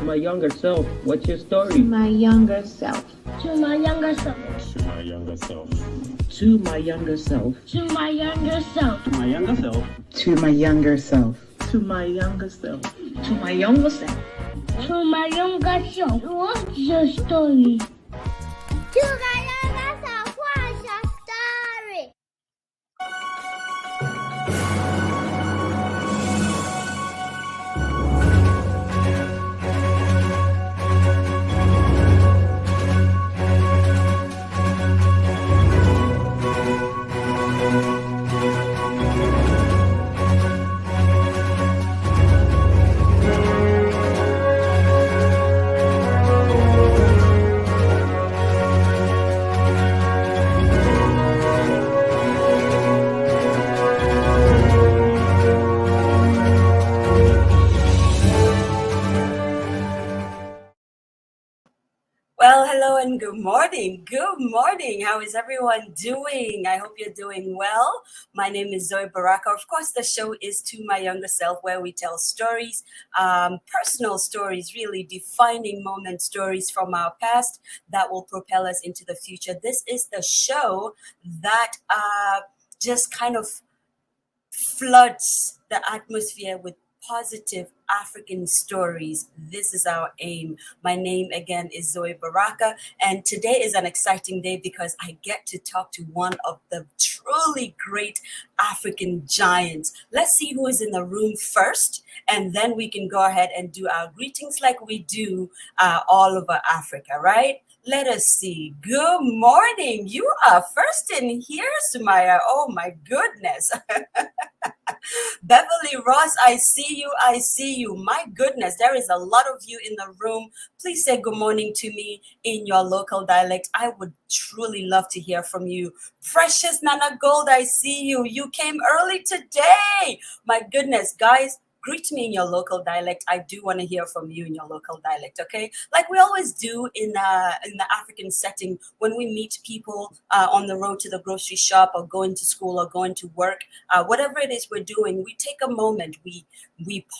my younger self, what's your To story? my younger self. To my younger self. To my younger self. To my younger self. To my younger self. To my younger self. To my younger self. To my younger self. To my younger self. To my younger self. What's your story? To my younger self. What's your story? Well, hello and good morning. Good morning. How is everyone doing? I hope you're doing well. My name is Zoe Baraka. Of course, the show is To My Younger Self, where we tell stories, personal stories, really defining moment stories from our past that will propel us into the future. This is the show that just kind of floods the atmosphere with positive African stories. This is our aim. My name again is Zoe Baraka, and today is an exciting day because I get to talk to one of the truly great African giants. Let's see who is in the room first, and then we can go ahead and do our greetings like we do all over Africa, right? Let us see. Good morning. You are first in here, Sumaya. Oh my goodness. Beverly Ross, I see you. I see you. My goodness, there is a lot of you in the room. Please say good morning to me in your local dialect. I would truly love to hear from you. Precious Nana Gold, I see you. You came early today. My goodness, guys. Greet me in your local dialect. I do want to hear from you in your local dialect, okay? Like we always do in the African setting when we meet people on the road to the grocery shop or going to school or going to work, whatever it is we're doing, we take a moment, we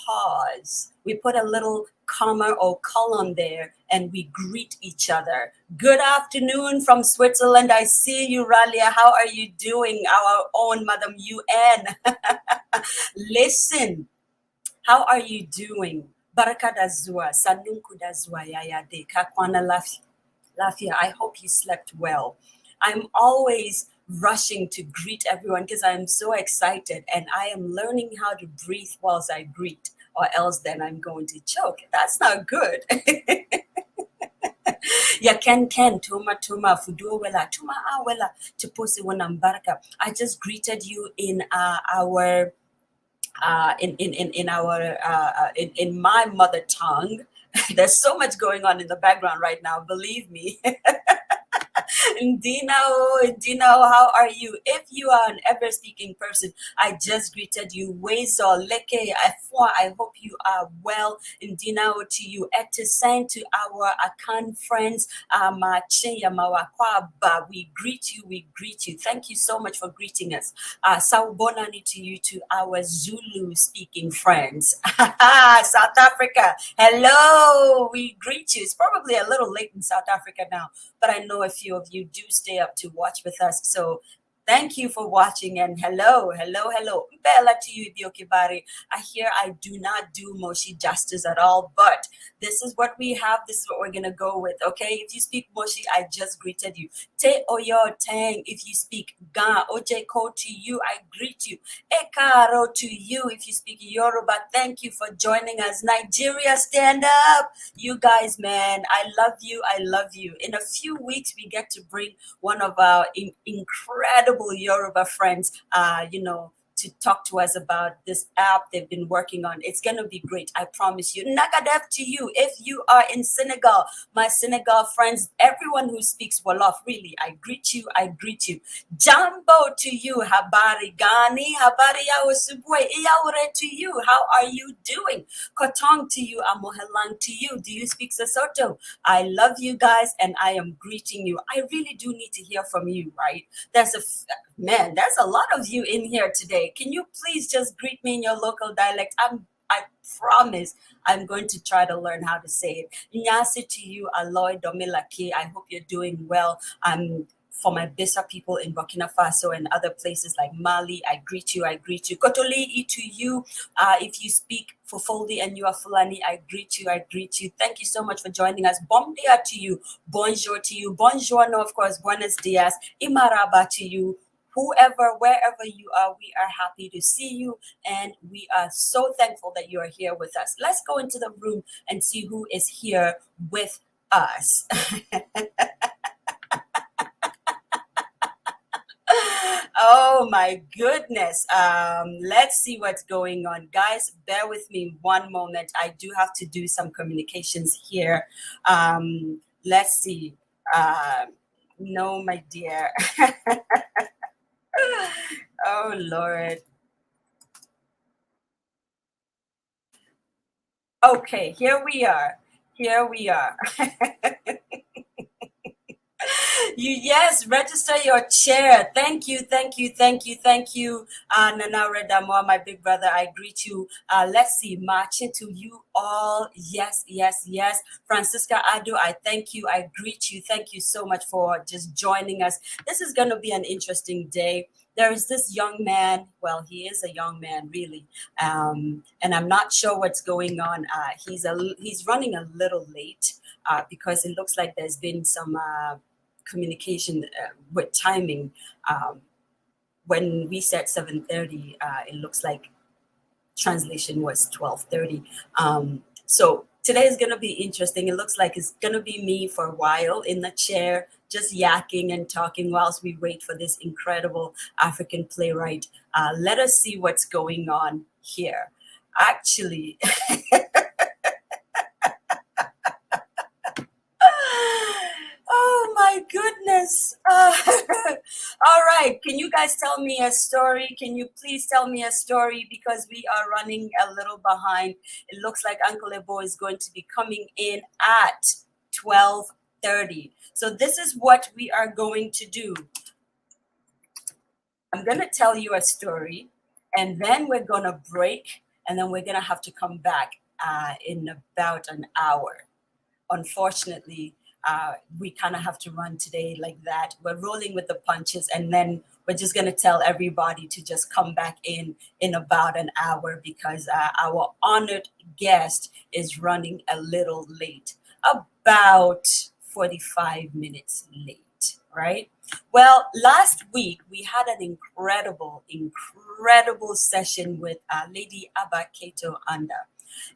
pause, we put a little comma or colon there, and we greet each other. Good afternoon from Switzerland. I see you, Ralia. How are you doing? Our own Madam UN. Listen. How are you doing? Baraka dazua, sanunku dazua yayade, kakwana lafia. I hope you slept well. I'm always rushing to greet everyone because I'm so excited and I am learning how to breathe whilst I greet, or else then I'm going to choke. That's not good. Ya ken tuma fudu wela tuma awela tupose wanambaraka. I just greeted you in our in my mother tongue. There's so much going on in the background right now, believe me. Dino, how are you? If you are an ever-speaking person, I just greeted you. Wezo, Leke, I hope you are well. Dino, to you. Etisain, to our Akan friends, we greet you. Thank you so much for greeting us. Sawubonani to you, to our Zulu-speaking friends. South Africa, hello, we greet you. It's probably a little late in South Africa now, but I know a few of you do stay up to watch with us. So thank you for watching, and hello. Bella to you, Biokibari. I hear I do not do Moshi justice at all, but this is what we have. This is what we're going to go with, okay? If you speak Moshi, I just greeted you. Te Oyo Tang, if you speak Ga. Oje Ko, to you, I greet you. Ekaro, to you, if you speak Yoruba. Thank you for joining us. Nigeria, stand up. You guys, man, I love you. In a few weeks, we get to bring one of our incredible Yoruba friends, to talk to us about this app they've been working on. It's going to be great. I promise you. Nagadef to you. If you are in Senegal, my Senegal friends, everyone who speaks Wolof, really, I greet you. Jambo to you. Habari Gani. Habari Yawasubwe. Iyaure to you. How are you doing? Kotong to you. Amohelang to you. Do you speak Sesotho? I love you guys and I am greeting you. I really do need to hear from you, right? There's a lot of you in here today. Can you please just greet me in your local dialect? I'm I promise I'm going to try to learn how to say it. Nyasi to you, Aloy Domilaki. I hope you're doing well. For my Bisa people in Burkina Faso and other places like Mali, I greet you, I greet you. Kotolii to you, if you speak Fufoldi and you are Fulani, I greet you, I greet you. Thank you so much for joining us. Bom dia to you, bonjour to you, bonjour, no, of course, buenos dias, imaraba to you. Whoever, wherever you are, we are happy to see you, and we are so thankful that you are here with us. Let's go into the room and see who is here with us. Oh my goodness. Let's see what's going on. Guys, bear with me one moment. I do have to do some communications here. Let's see. No, my dear. Oh, Lord. Okay, here we are. Here we are. Yes, register your chair. Thank you, thank you, thank you, thank you. Nana Redamo, my big brother, I greet you. Let's see, marching to you all. Yes, yes, yes. Francisca Adu, I thank you. I greet you. Thank you so much for just joining us. This is going to be an interesting day. There is this young man. Well, he is a young man, really, and I'm not sure what's going on. He's running a little late because it looks like there's been some communication with timing. When we said 7:30, it looks like translation was 12:30. So today is going to be interesting. It looks like it's going to be me for a while in the chair, just yakking and talking whilst we wait for this incredible African playwright. Let us see what's going on here. Actually, oh my goodness. All right. Can you guys tell me a story? Can you please tell me a story? Because we are running a little behind. It looks like Uncle Ebo is going to be coming in at 12:30. So this is what we are going to do. I'm going to tell you a story, and then we're going to break, and then we're going to have to come back in about an hour. Unfortunately, we kind of have to run today like that. We're rolling with the punches, and then we're just going to tell everybody to just come back in about an hour because our honored guest is running a little late, about 45 minutes late, right? Well, last week we had an incredible session with Lady Abba Keto Anda.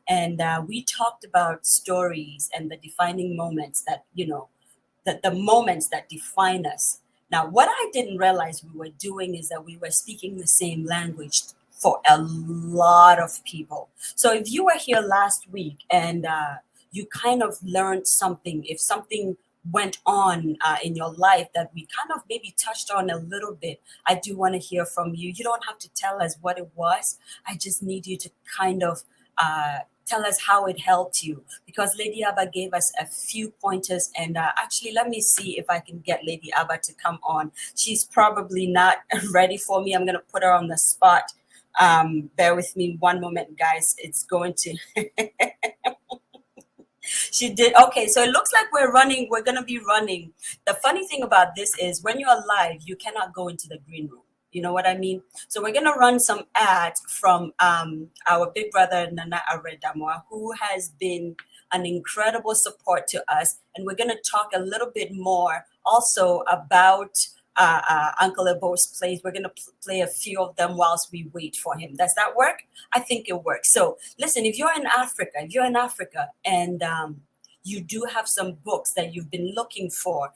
And we talked about stories and the defining moments that, the moments that define us. Now, what I didn't realize we were doing is that we were speaking the same language for a lot of people. So if you were here last week and you kind of learned something, if something went on in your life that we kind of maybe touched on a little bit, I do want to hear from you. You don't have to tell us what it was. I just need you to kind of tell us how it helped you, because Lady Abba gave us a few pointers. And actually, let me see if I can get Lady Abba to come on. She's probably not ready for me. I'm going to put her on the spot. Bear with me one moment, guys. It's going to... She did. Okay, so it looks like we're going to be running. The funny thing about this is when you're live, you cannot go into the green room. You know what I mean? So we're going to run some ads from our big brother, Nana Aredamwa, who has been an incredible support to us. And we're going to talk a little bit more also about Uncle Ebo's plays. We're going to play a few of them whilst we wait for him. Does that work? I think it works. So listen, if you're in Africa and you do have some books that you've been looking for,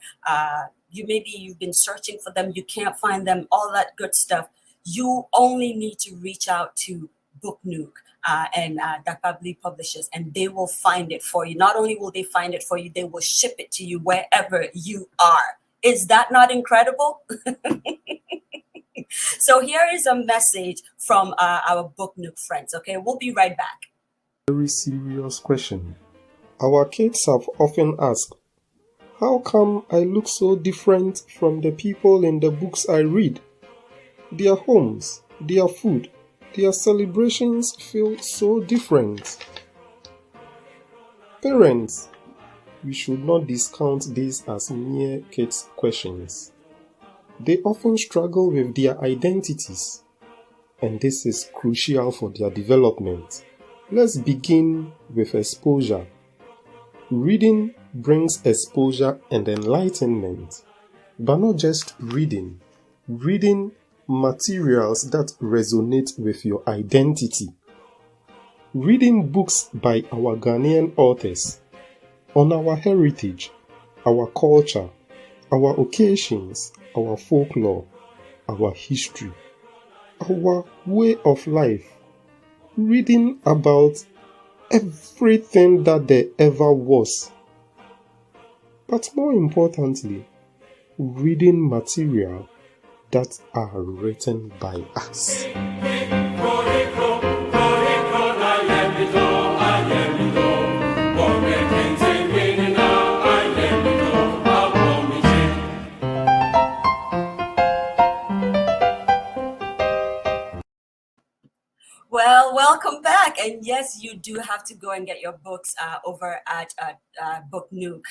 you've been searching for them, you can't find them, all that good stuff, you only need to reach out to Book Nook and Dakabli Publishers, and they will find it for you. Not only will they find it for you, they will ship it to you wherever you are. Is that not incredible? So here is a message from our Book Nook friends. Okay, we'll be right back. Very serious question. Our kids have often asked, how come I look so different from the people in the books I read? Their homes, their food, their celebrations feel so different. Parents, we should not discount these as mere kids' questions. They often struggle with their identities, and this is crucial for their development. Let's begin with exposure. Reading brings exposure and enlightenment, but not just reading. Reading materials that resonate with your identity. Reading books by our Ghanaian authors on our heritage, our culture, our occasions, our folklore, our history, our way of life. Reading about everything that there ever was. But more importantly, reading material that are written by us. Well, welcome back. And yes, you do have to go and get your books over at Book Nuke.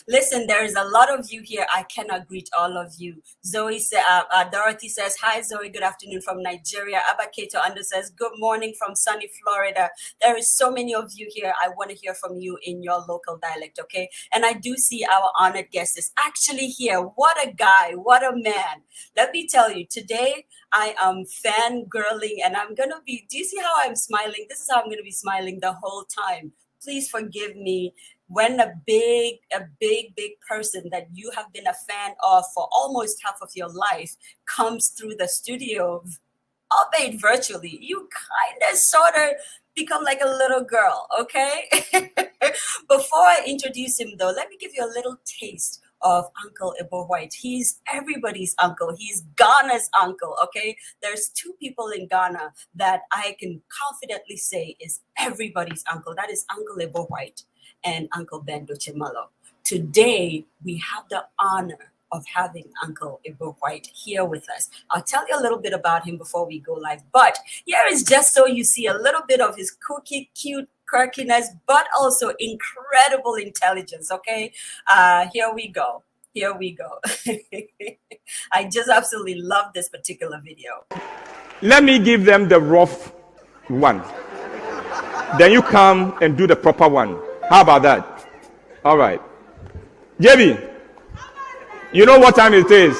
Listen, there is a lot of you here. I cannot greet all of you. Dorothy says, hi, Zoe. Good afternoon from Nigeria. Abaketo Under says, good morning from sunny Florida. There is so many of you here. I want to hear from you in your local dialect, okay? And I do see our honored guest is actually here. What a guy. What a man. Let me tell you, today, I am fangirling and I'm going to be, do you see how I'm smiling? This is how I'm going to be smiling the whole time. Please forgive me when a big person that you have been a fan of for almost half of your life comes through the studio, albeit virtually, you kind of sort of become like a little girl, okay? Before I introduce him though, let me give you a little taste of Uncle Ebo White. He's everybody's uncle. He's Ghana's uncle, okay? There's two people in Ghana that I can confidently say is everybody's uncle. That is Uncle Ebo White and Uncle Ben Dochemalo. Today, we have the honor of having Uncle Ebo White here with us. I'll tell you a little bit about him before we go live, but here is just so you see a little bit of his cookie cute quirkiness, but also incredible intelligence, okay? Here we go. Here we go. I just absolutely love this particular video. Let me give them the rough one. Then you come and do the proper one. How about that? All right. JB, you know what time it is?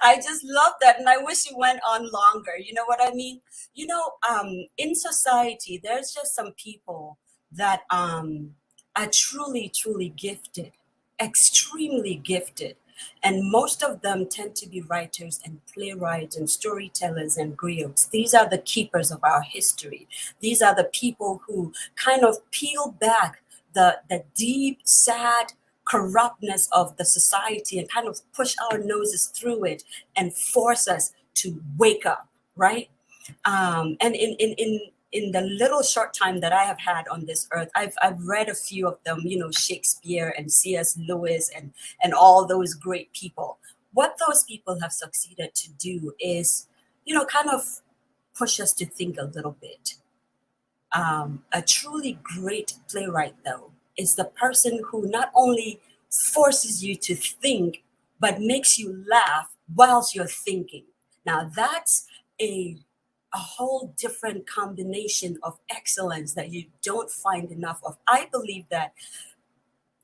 I just love that, and I wish it went on longer. You know what I mean? You know, in society, there's just some people that are truly, truly gifted, extremely gifted, and most of them tend to be writers and playwrights and storytellers and griots. These are the keepers of our history. These are the people who kind of peel back the deep, sad corruptness of the society and kind of push our noses through it and force us to wake up, right? And in the little short time that I have had on this earth, I've read a few of them, you know, Shakespeare and C.S. Lewis and all those great people. What those people have succeeded to do is, you know, kind of push us to think a little bit. A truly great playwright, though, is the person who not only forces you to think, but makes you laugh whilst you're thinking. Now, that's a whole different combination of excellence that you don't find enough of. I believe that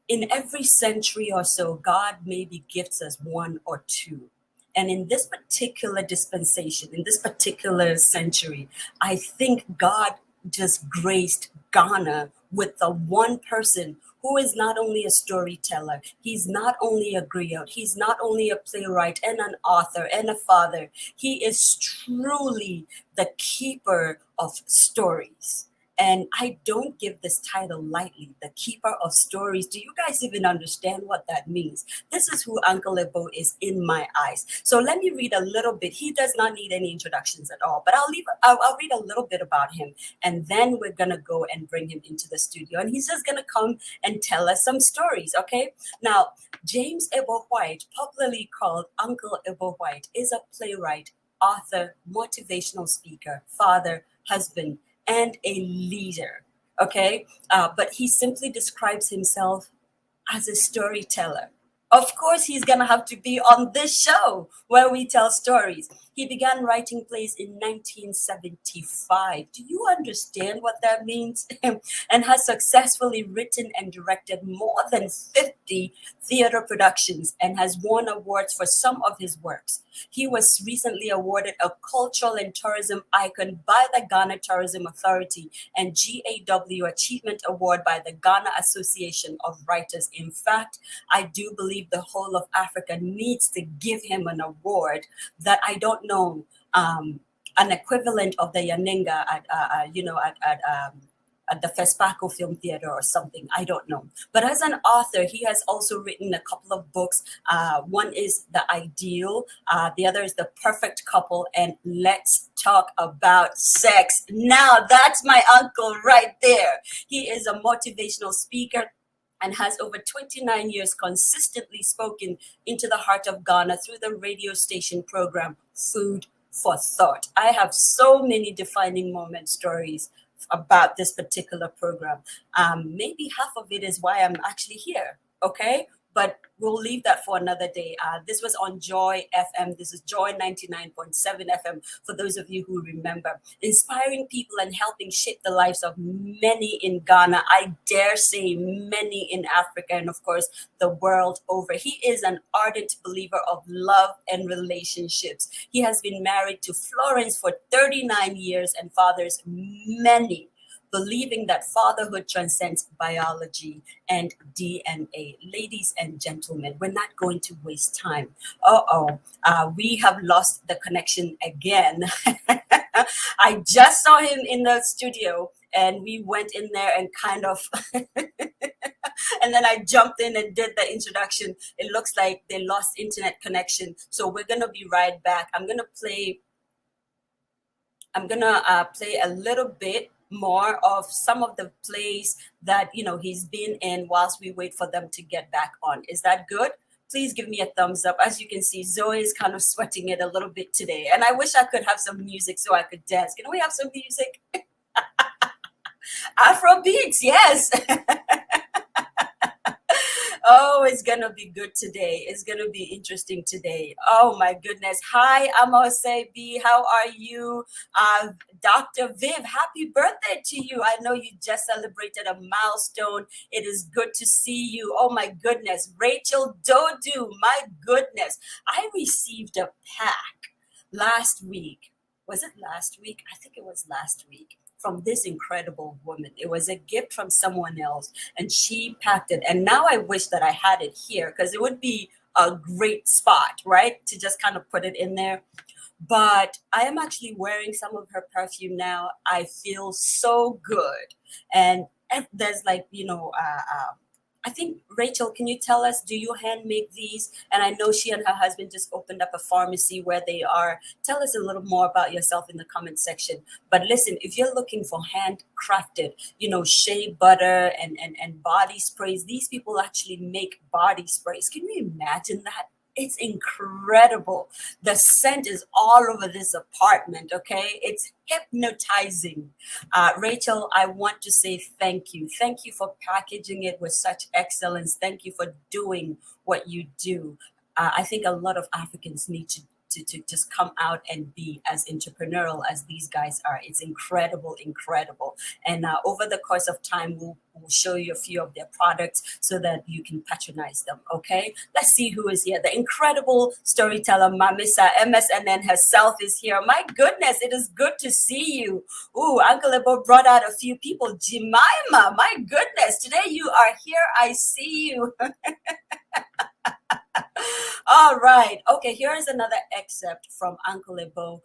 in every century or so, God maybe gifts us one or two. And in this particular dispensation, in this particular century, I think God just graced Ghana with the one person who is not only a storyteller, he's not only a griot, he's not only a playwright and an author and a father, he is truly the keeper of stories. And I don't give this title lightly, the keeper of stories. Do you guys even understand what that means? This is who Uncle Ebo is in my eyes. So let me read a little bit. He does not need any introductions at all, but I'll read a little bit about him, and then we're gonna go and bring him into the studio, and he's just gonna come and tell us some stories. Okay. Now, James Ebo White, popularly called Uncle Ebo White, is a playwright, author, motivational speaker, father, husband, and a leader. Okay. But he simply describes himself as a storyteller. Of course, he's going to have to be on this show where we tell stories. He began writing plays in 1975. Do you understand what that means? And has successfully written and directed more than 50 theater productions and has won awards for some of his works. He was recently awarded a Cultural and Tourism Icon by the Ghana Tourism Authority and GAW Achievement Award by the Ghana Association of Writers. In fact, I do believe the whole of Africa needs to give him an award that I don't know, an equivalent of the Yaninga at the Fespaco Film Theater or something. I don't know. But as an author, he has also written a couple of books. One is The Ideal. The other is The Perfect Couple and Let's Talk About Sex. Now, that's my uncle right there. He is a motivational speaker and has over 29 years consistently spoken into the heart of Ghana through the radio station program Food for Thought. I have so many defining moment stories about this particular program. Maybe half of it is why I'm actually here, okay? But we'll leave that for another day. This was on Joy FM. This is Joy 99.7 FM, for those of you who remember. Inspiring people and helping shape the lives of many in Ghana, I dare say many in Africa, and of course, the world over. He is an ardent believer of love and relationships. He has been married to Florence for 39 years and fathers many, believing that fatherhood transcends biology and DNA. Ladies and gentlemen, we're not going to waste time. We have lost the connection again. I just saw him in the studio and we went in there and kind of, and then I jumped in and did the introduction. It looks like they lost internet connection. So we're going to be right back. I'm going to play a little bit more of some of the plays that he's been in whilst we wait for them to get back on. Is that good? Please give me a thumbs up. As you can see, Zoe is kind of sweating it a little bit today, and I wish I could have some music so I could dance. Can we have some music? Afro beats, yes. Oh, it's going to be good today. It's going to be interesting today. Oh, my goodness. Hi, Unlce B. How are you? Dr. Viv, happy birthday to you. I know you just celebrated a milestone. It is good to see you. Oh, my goodness. Rachel Dodu, my goodness. I received a pack last week. Was it last week? I think it was last week. From this incredible woman. It was a gift from someone else and she packed it. And now I wish that I had it here because it would be a great spot, right? To just kind of put it in there. But I am actually wearing some of her perfume now. I feel so good. And there's like, I think, Rachel, can you tell us, do you hand make these? And I know she and her husband just opened up a pharmacy where they are. Tell us a little more about yourself in the comment section. But listen, if you're looking for handcrafted, shea butter and body sprays, these people actually make body sprays. Can you imagine that? It's incredible. The scent is all over this apartment, okay? It's hypnotizing. Rachel, I want to say thank you. Thank you for packaging it with such excellence. Thank you for doing what you do. I think a lot of Africans need to just come out and be as entrepreneurial as these guys are. It's incredible. And over the course of time, we'll show you a few of their products so that you can patronize them, okay? Let's see who is here. The incredible storyteller, Mamisa MSNN herself is here. My goodness, it is good to see you. Ooh, Uncle Ebo brought out a few people. Jemima, my goodness, today you are here. I see you. All right. Okay, here is another excerpt from Uncle Ebo,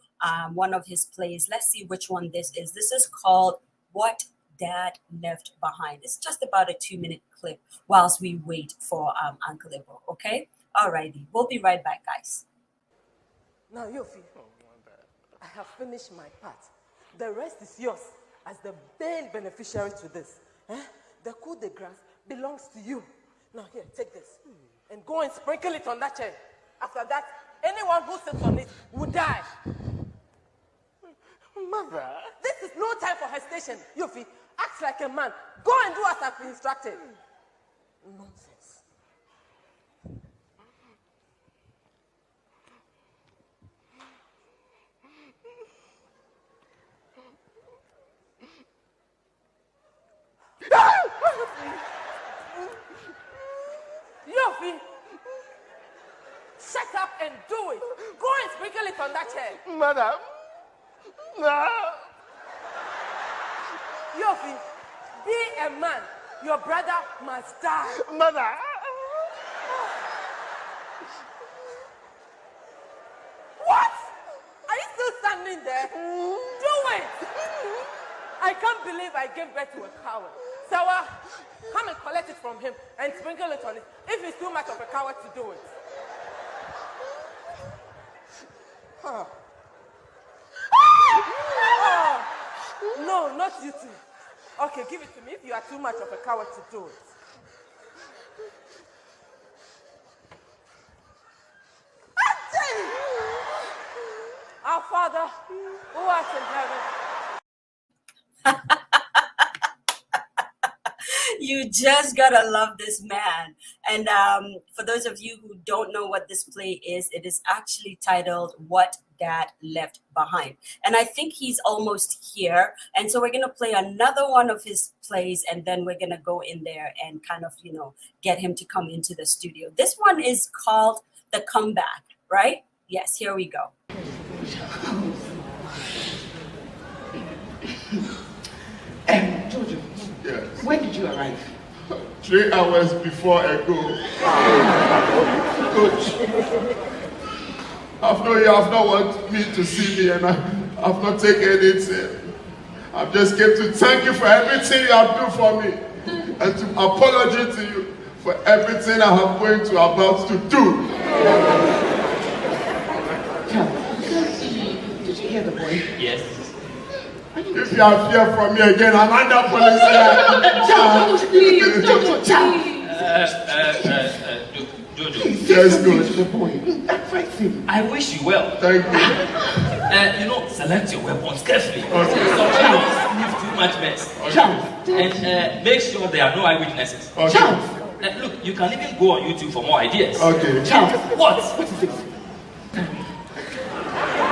one of his plays. Let's see which one this is. This is called What Dad Left Behind. It's just about a 2-minute clip whilst we wait for Uncle Ebo, okay? Alrighty, we'll be right back, guys. Now, Yofi, I have finished my part. The rest is yours as the main beneficiary to this. The coup de grace belongs to you. Now, here, take this. And go and sprinkle it on that chair. After that, anyone who sits on it will die. Mother. This is no time for hesitation. Yofi, act like a man. Go and do as I've been instructed. Nonsense. Yofi, shut up and do it. Go and sprinkle it on that chair. Madam. No. Yofi, be a man. Your brother must die. Mother. What? Are you still standing there? Do it. I can't believe I gave birth to a coward. Sawa, come and collect it from him and sprinkle it on it. If he's too much of a coward to do it. Huh. Oh, no, not you two. Okay, give it to me if you are too much of a coward to do it. Our Father, who art in heaven. You just gotta love this man. And for those of you who don't know what this play is, it is actually titled What Dad Left Behind. And I think he's almost here. And so we're gonna play another one of his plays, and then we're gonna go in there and kind of, get him to come into the studio. This one is called The Comeback, right? Yes, here we go. Jojo, Yes. when did you arrive? 3 hours before I go. Coach, you have not want me to see me, and I've not taken anything. I just came to thank you for everything you have done for me, and to apologize to you for everything I have about to do. Did you hear the boy? Yes. If you have fear from me again, I'm under police. Charles, please, Jojo, Charles. Jojo. Yes, To good. the boy. Advise him. I wish you well. Thank you. Select your weapons carefully. Okay. Sometimes leave too much mess. Charles. And make sure there are no eyewitnesses. Okay. Charles. Look, you can even go on YouTube for more ideas. Okay. Charles. What? What is this?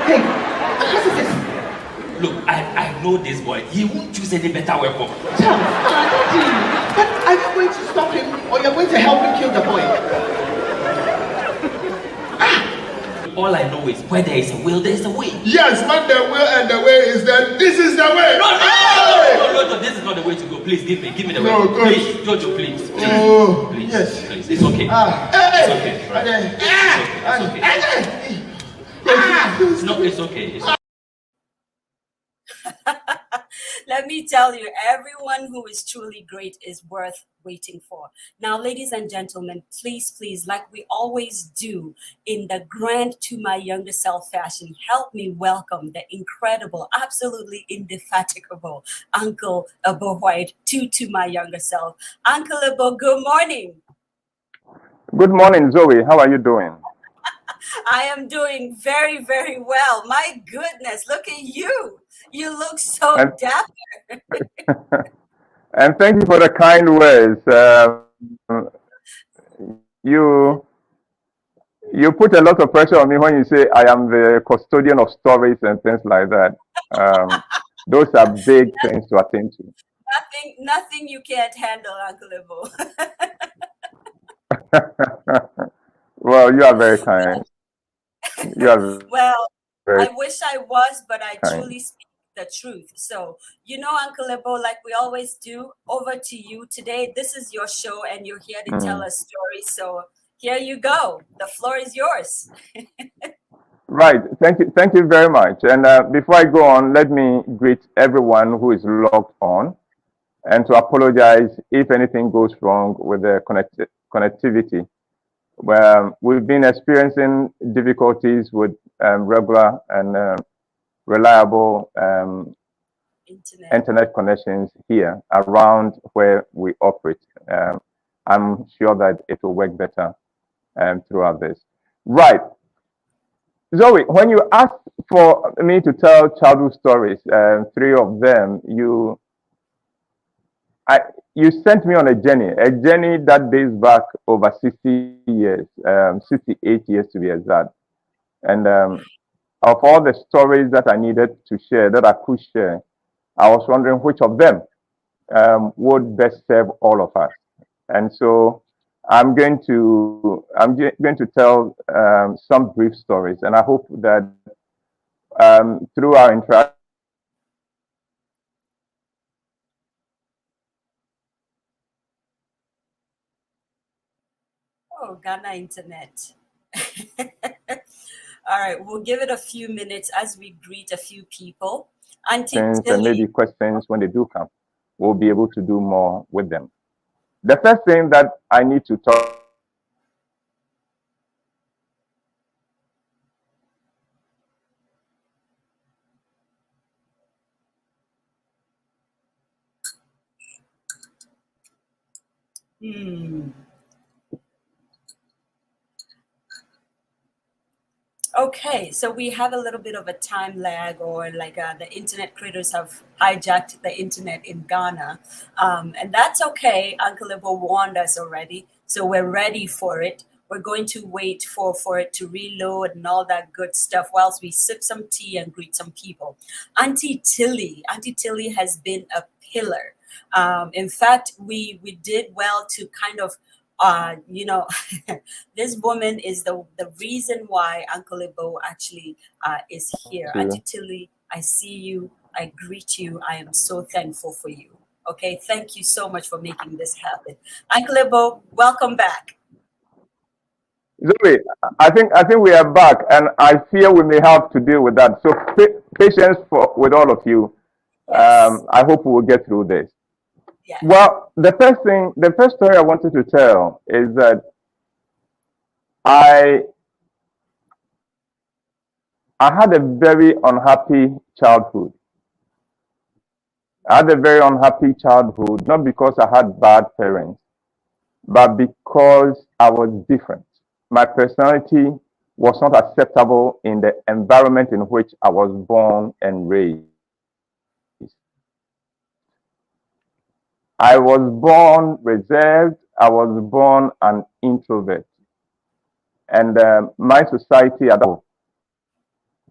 Hey, what is this? Look, I know this boy. He won't choose any better weapon. Charles, but are you going to stop him or you're going to help him kill the boy? All I know is where there is a will, there is a way. Yes, when the will and the way is there, this is the way. No, this is not the way to go. Please give me the way. No, coach. Please, Jojo, please. Oh, Please, yes. please. It's okay. It's okay. Right? It's okay. It's okay. It's okay. Let me tell you, everyone who is truly great is worth waiting for. Now, ladies and gentlemen, please, like we always do in the grand to my younger self fashion, help me welcome the incredible, absolutely indefatigable Uncle Ebo White to my younger self. Uncle Ebo, good morning. Good morning, Zoe. How are you doing? I am doing very, very well. My goodness, look at you. You look so dapper. And thank you for the kind words. You put a lot of pressure on me when you say I am the custodian of stories and things like that. Those are big things to attend to. Nothing you can't handle, Uncle Ebo. Well, you are very kind. Well, I wish I was, but I truly speak the truth. So, Uncle Ebo, like we always do, over to you today. This is your show and you're here to tell a story. So here you go. The floor is yours. Right. Thank you very much. And before I go on, let me greet everyone who is logged on. and to apologize if anything goes wrong with the connectivity. We've been experiencing difficulties with regular and reliable internet connections here around where we operate. I'm sure that it will work better throughout this. Right. Zoe, when you asked for me to tell childhood stories, 3 of them, you sent me on a journey that dates back over 60 years, 68 years to be exact. And of all the stories that I needed to share, that I could share, I was wondering which of them would best serve all of us. And so I'm going to tell some brief stories, and I hope that through our interaction. Oh, Ghana internet. All right, we'll give it a few minutes as we greet a few people. Auntie And Tilly. maybe questions when they do come, we'll be able to do more with them. The first thing that I need to talk. Okay, so we have a little bit of a time lag, or like the internet critters have hijacked the internet in Ghana. And that's okay. Uncle Ebo warned us already, so we're ready for it. We're going to wait for it to reload and all that good stuff whilst we sip some tea and greet some people. Auntie Tilly has been a pillar. In fact, we did well to kind of this woman is the reason why Uncle Ebo actually is here. Auntie Tilly, I see you. I greet you. I am so thankful for you. Okay, thank you so much for making this happen. Uncle Ebo, welcome back. Zoe, I think we are back, and I fear we may have to deal with that. So patience with all of you. Yes. I hope we will get through this. Yeah. Well, the first story I wanted to tell is that I had a very unhappy childhood. I had a very unhappy childhood, not because I had bad parents, but because I was different. My personality was not acceptable in the environment in which I was born and raised. I was born reserved. I was born an introvert. And my society adapted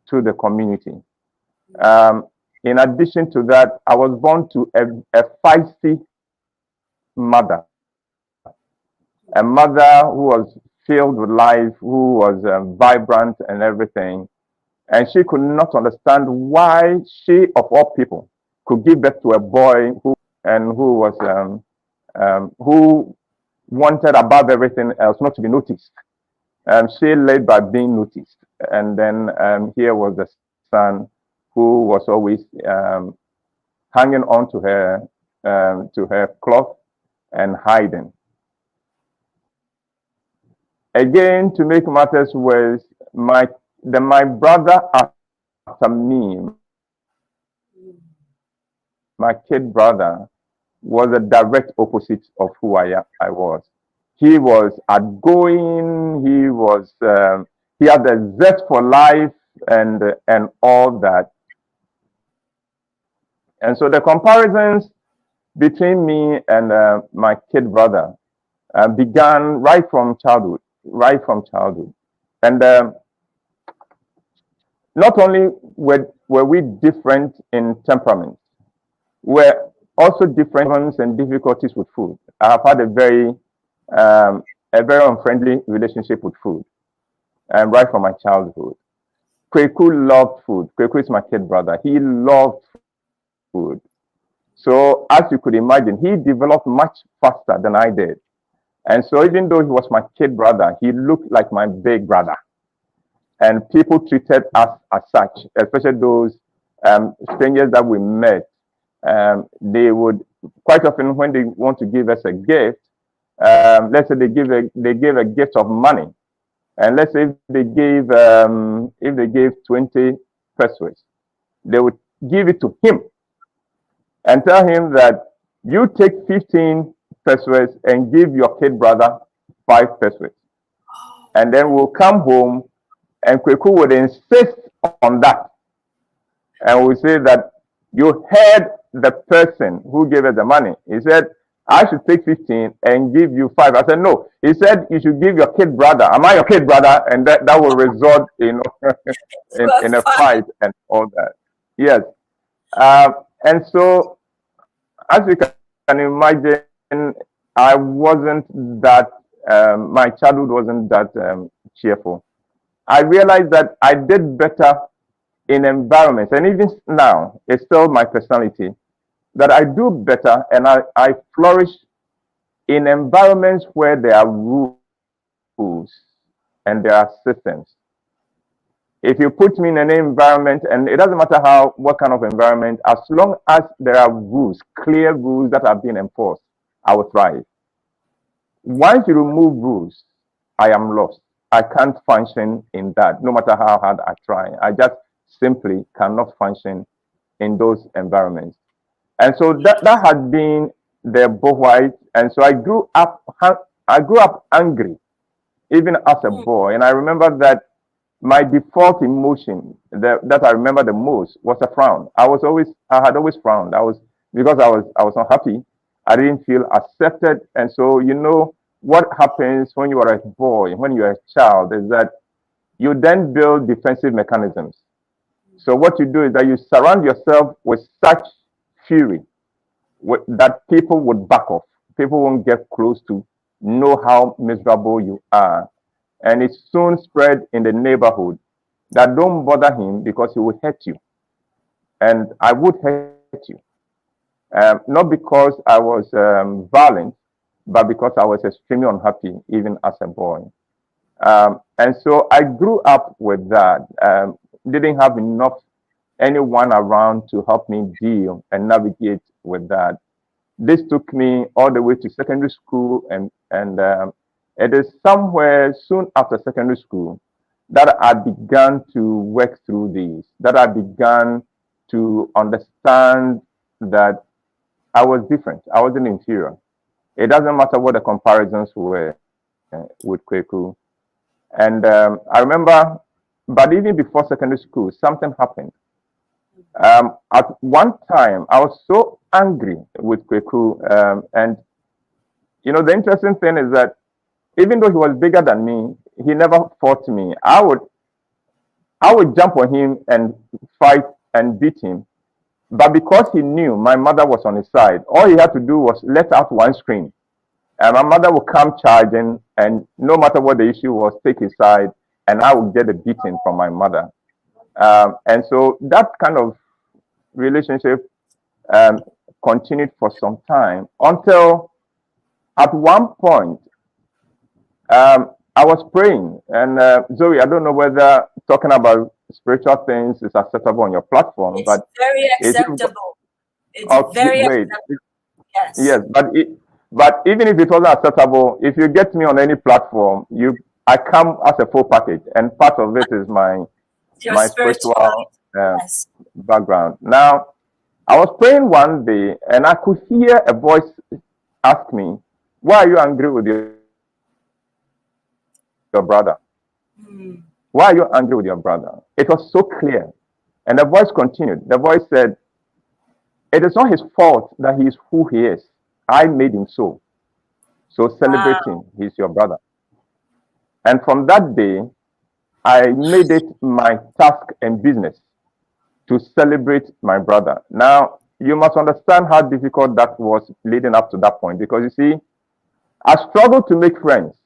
to the community. In addition to that, I was born to a feisty mother. A mother who was filled with life, who was vibrant and everything. And she could not understand why she, of all people, could give birth to a boy who wanted above everything else not to be noticed. She led by being noticed. And then here was the son who was always hanging on to her cloth and hiding. Again, to make matters worse, my brother after me, my kid brother, was a direct opposite of who I was. He was outgoing. He had a zest for life and all that. And so the comparisons between me and my kid brother began right from childhood. And not only were we different in temperament, we're also different and difficulties with food. I have had a very unfriendly relationship with food, right from my childhood. Kweku loved food. Kweku is my kid brother. He loved food. So as you could imagine, he developed much faster than I did. And so even though he was my kid brother, he looked like my big brother. And people treated us as such, especially those strangers that we met. They would quite often when they want to give us a gift, let's say they give a gift of money, and let's say if they gave 20 pesos, they would give it to him and tell him that you take 15 pesos and give your kid brother 5 pesos, and then we'll come home and Kweku would insist on that, and we say that you heard the person who gave us the money. He said, I should take 15 and give you 5. I said, no. He said, you should give your kid brother. Am I your kid brother? And that will result in a fight and all that. Yes. And so, as you can imagine, I wasn't that, my childhood wasn't that cheerful. I realized that I did better in environments, and even now, it's still my personality, that I do better and I flourish in environments where there are rules and there are systems. If you put me in an environment, and it doesn't matter what kind of environment, as long as there are rules, clear rules that are being enforced, I will thrive. Once you remove rules, I am lost. I can't function in that, no matter how hard I try. I just simply cannot function in those environments. And so that had been the Ebo White. And so I grew up angry, even as a boy. And I remember that my default emotion that I remember the most was a frown. I had always frowned. Because I was unhappy. I didn't feel accepted. And so, what happens when you are a boy, when you are a child, is that you then build defensive mechanisms. So what you do is that you surround yourself with such fury that people would back off. People won't get close to know how miserable you are. And it soon spread in the neighborhood that don't bother him because he would hurt you. And I would hurt you. Not because I was violent, but because I was extremely unhappy even as a boy. And so I grew up with that. Didn't have anyone around to help me deal and navigate with that. This took me all the way to secondary school, and it is somewhere soon after secondary school that I began to work through these, that I began to understand that I was different. I wasn't inferior. It doesn't matter what the comparisons were with Kweku. And I remember, but even before secondary school, something happened. At one time, I was so angry with Kweku. And, the interesting thing is that even though he was bigger than me, he never fought me. I would jump on him and fight and beat him. But because he knew my mother was on his side, all he had to do was let out one scream. And my mother would come charging, and no matter what the issue was, take his side, and I would get a beating from my mother. And so that kind of relationship continued for some time until at one point I was praying. And Zoe, I don't know whether talking about spiritual things is acceptable on your platform, but very acceptable. It's very acceptable. Yes, but even if it wasn't acceptable, if you get me on any platform, I come as a full package, and part of it is my spiritual background. Now, I was praying one day, and I could hear a voice ask me, "Why are you angry with your brother? Why are you angry with your brother?" It was so clear, and the voice continued. The voice said, "It is not his fault that he is who he is. I made him so. So celebrate him. He's your brother." And from that day, I made it my task and business to celebrate my brother. Now, you must understand how difficult that was leading up to that point, because you see, I struggled to make friends.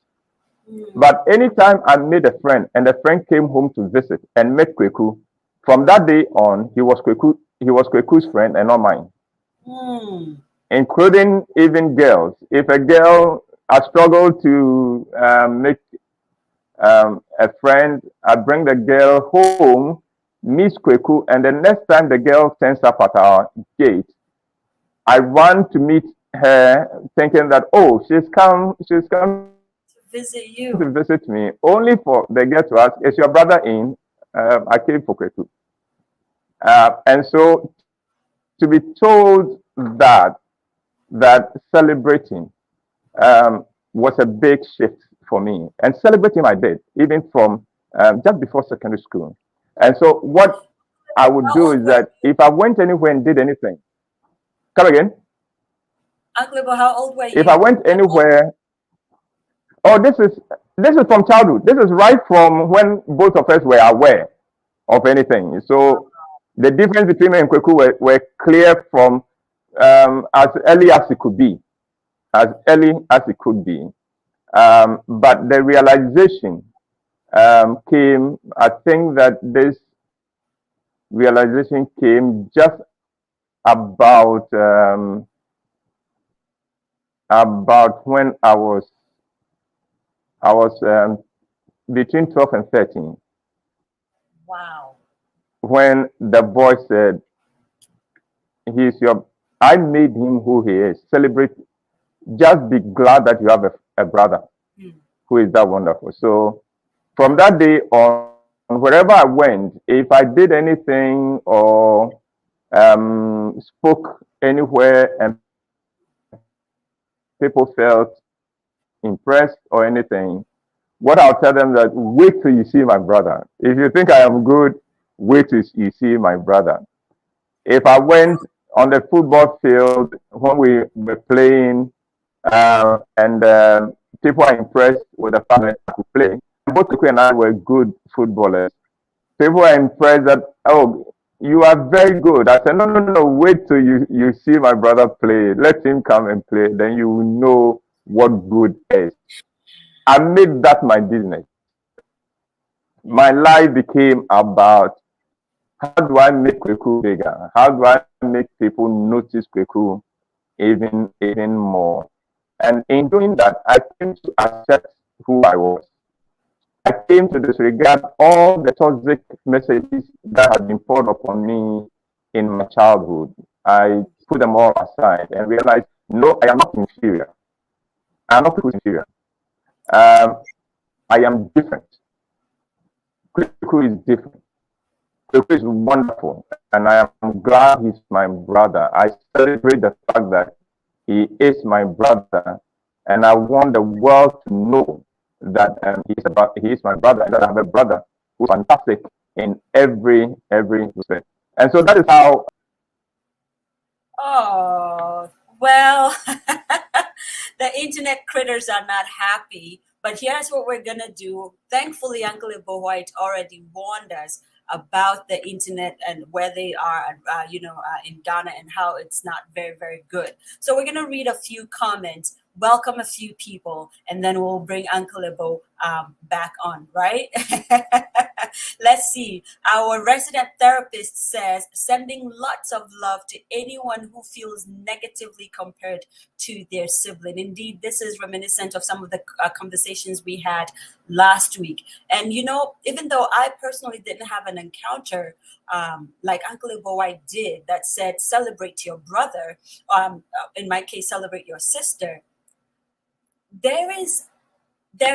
But anytime I made a friend and the friend came home to visit and met Kweku, from that day on, he was Kweku's friend and not mine. Including even girls. If a girl, I struggled to make a friend, I bring the girl home, meet Kweku, and the next time the girl turns up at our gate, I ran to meet her thinking that, oh, she's come Visit to you. visit me, only for the girl to ask, is your brother in? I came for Kweku. And so to be told that celebrating was a big shift for me. And celebrating I did, even from just before secondary school. And so what I would How do old is were that if I went anywhere and did anything, come again? Uncle Ebo, how old were If I you? went anywhere, oh, this is from childhood. This is right from when both of us were aware of anything. So the difference between me and Kweku were clear from as early as it could be, as early as it could be. But the realization came, I think that this realization came just about when I was between 12 and 13, Wow. when the boy said, he's your, I made him who he is. Celebrate, just be glad that you have a brother who is that wonderful. So from that day on, wherever I went, if I did anything or spoke anywhere and people felt impressed or anything, what I'll tell them that wait till you see my brother. If you think I am good, wait till you see my brother. If I went on the football field when we were playing and people are impressed with the fact that I could play, both Kweku and I were good footballers. People are impressed that, oh, you are very good. I said, no, wait till you see my brother play. Let him come and play. Then you will know what good is. I made that my business. My life became about how do I make Kweku bigger? How do I make people notice Kweku even more? And in doing that, I came to accept who I was. I came to disregard all the toxic messages that had been poured upon me in my childhood. I put them all aside and realized, no, I am not inferior. I am not inferior. I am different. Kweku is different. Kweku is wonderful, and I am glad he's my brother. I celebrate the fact that he is my brother, and I want the world to know that he is my brother, and that I have a brother who's fantastic in every respect. And so that is how. Oh, well, the internet critters are not happy, but here's what we're gonna do. Thankfully, Uncle Ebo White already warned us about the internet and where they are, in Ghana and how it's not very, very good. So we're gonna read a few comments, welcome a few people, and then we'll bring Uncle Ebo back on, right? Let's see. Our resident therapist says, sending lots of love to anyone who feels negatively compared to their sibling. Indeed, this is reminiscent of some of the conversations we had last week. And, even though I personally didn't have an encounter like Uncle Ebo White did that said, celebrate your brother, in my case, celebrate your sister, there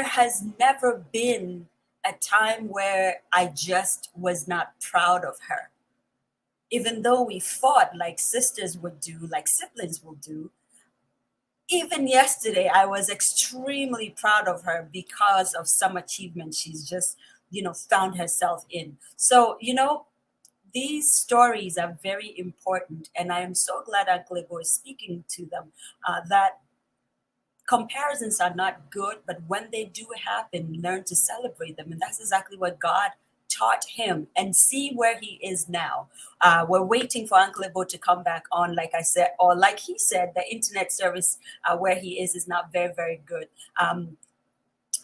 has never been a time where I just was not proud of her. Even though we fought like sisters would do, like siblings will do, even yesterday, I was extremely proud of her because of some achievement she's just, found herself in. So, these stories are very important. And I am so glad Uncle Ebo is speaking to them, that comparisons are not good, but when they do happen, learn to celebrate them. And that's exactly what God taught him, and see where he is now. We're waiting for Uncle Ebo to come back on, like I said, or like he said, the internet service where he is not very, very good.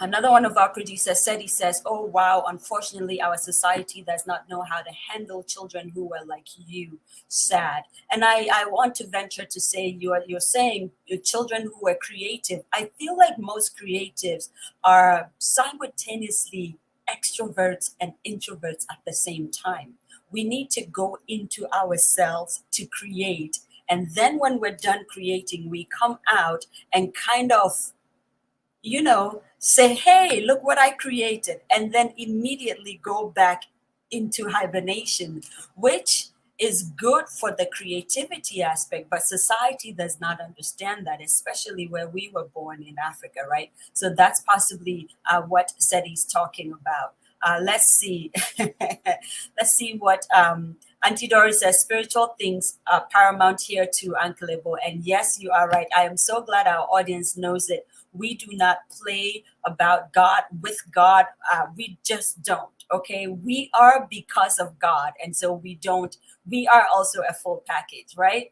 Another one of our producers said, he says, oh, wow, unfortunately, our society does not know how to handle children who were like you. Sad. And I want to venture to say, you're saying children who were creative. I feel like most creatives are simultaneously extroverts and introverts at the same time. We need to go into ourselves to create And then when we're done creating, we come out and kind of, say, hey, look what I created, and then immediately go back into hibernation, which is good for the creativity aspect, but society does not understand that, especially where we were born in Africa, right? So that's possibly what Seti's talking about. Let's see. Let's see what Auntie Doris says. Spiritual things are paramount here to Uncle Ebo. And yes, you are right. I am so glad our audience knows it. We do not play about God with God. We just don't. Okay, we are because of God, and so we are also a full package, right?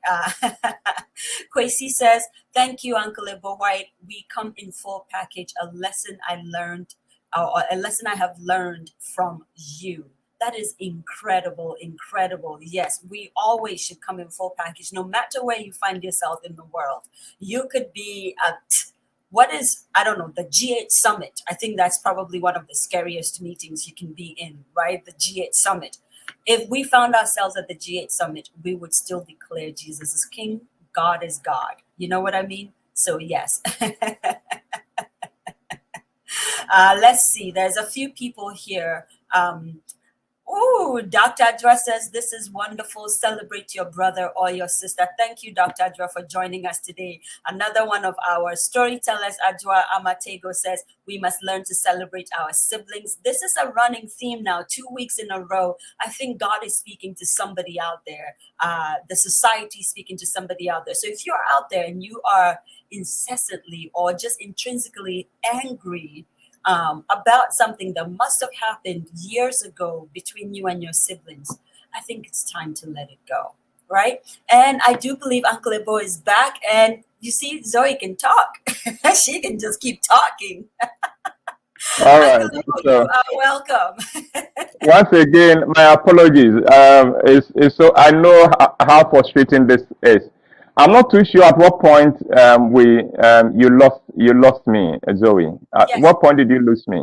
Kwesi says, thank you, Uncle Ebo White. We come in full package, a lesson I learned, or a lesson I have learned from you. That is incredible, incredible. Yes, we always should come in full package, no matter where you find yourself in the world. You could be I don't know, the G8 summit. I think that's probably one of the scariest meetings you can be in, right? The G8 summit. If we found ourselves at the G8 summit, we would still declare Jesus is King, God is God. You know what I mean? So yes. Let's see. There's a few people here. Dr. Adra says, this is wonderful. Celebrate your brother or your sister. Thank you, Dr. Adra, for joining us today. Another one of our storytellers, Adra Amatego, says, we must learn to celebrate our siblings. This is a running theme now, 2 weeks in a row. I think God is speaking to somebody out there. The society is speaking to somebody out there. So if you're out there and you are incessantly or just intrinsically angry about something that must have happened years ago between you and your siblings, I think it's time to let it go, right? And I do believe Uncle Ebo is back, and you see, Zoe can talk. She can just keep talking. All right. Uncle Ebo, So you are welcome. once again, my apologies. It's so I know how frustrating this is. I'm not too sure at what point you lost me, Zoe. At Yes. what point did you lose me?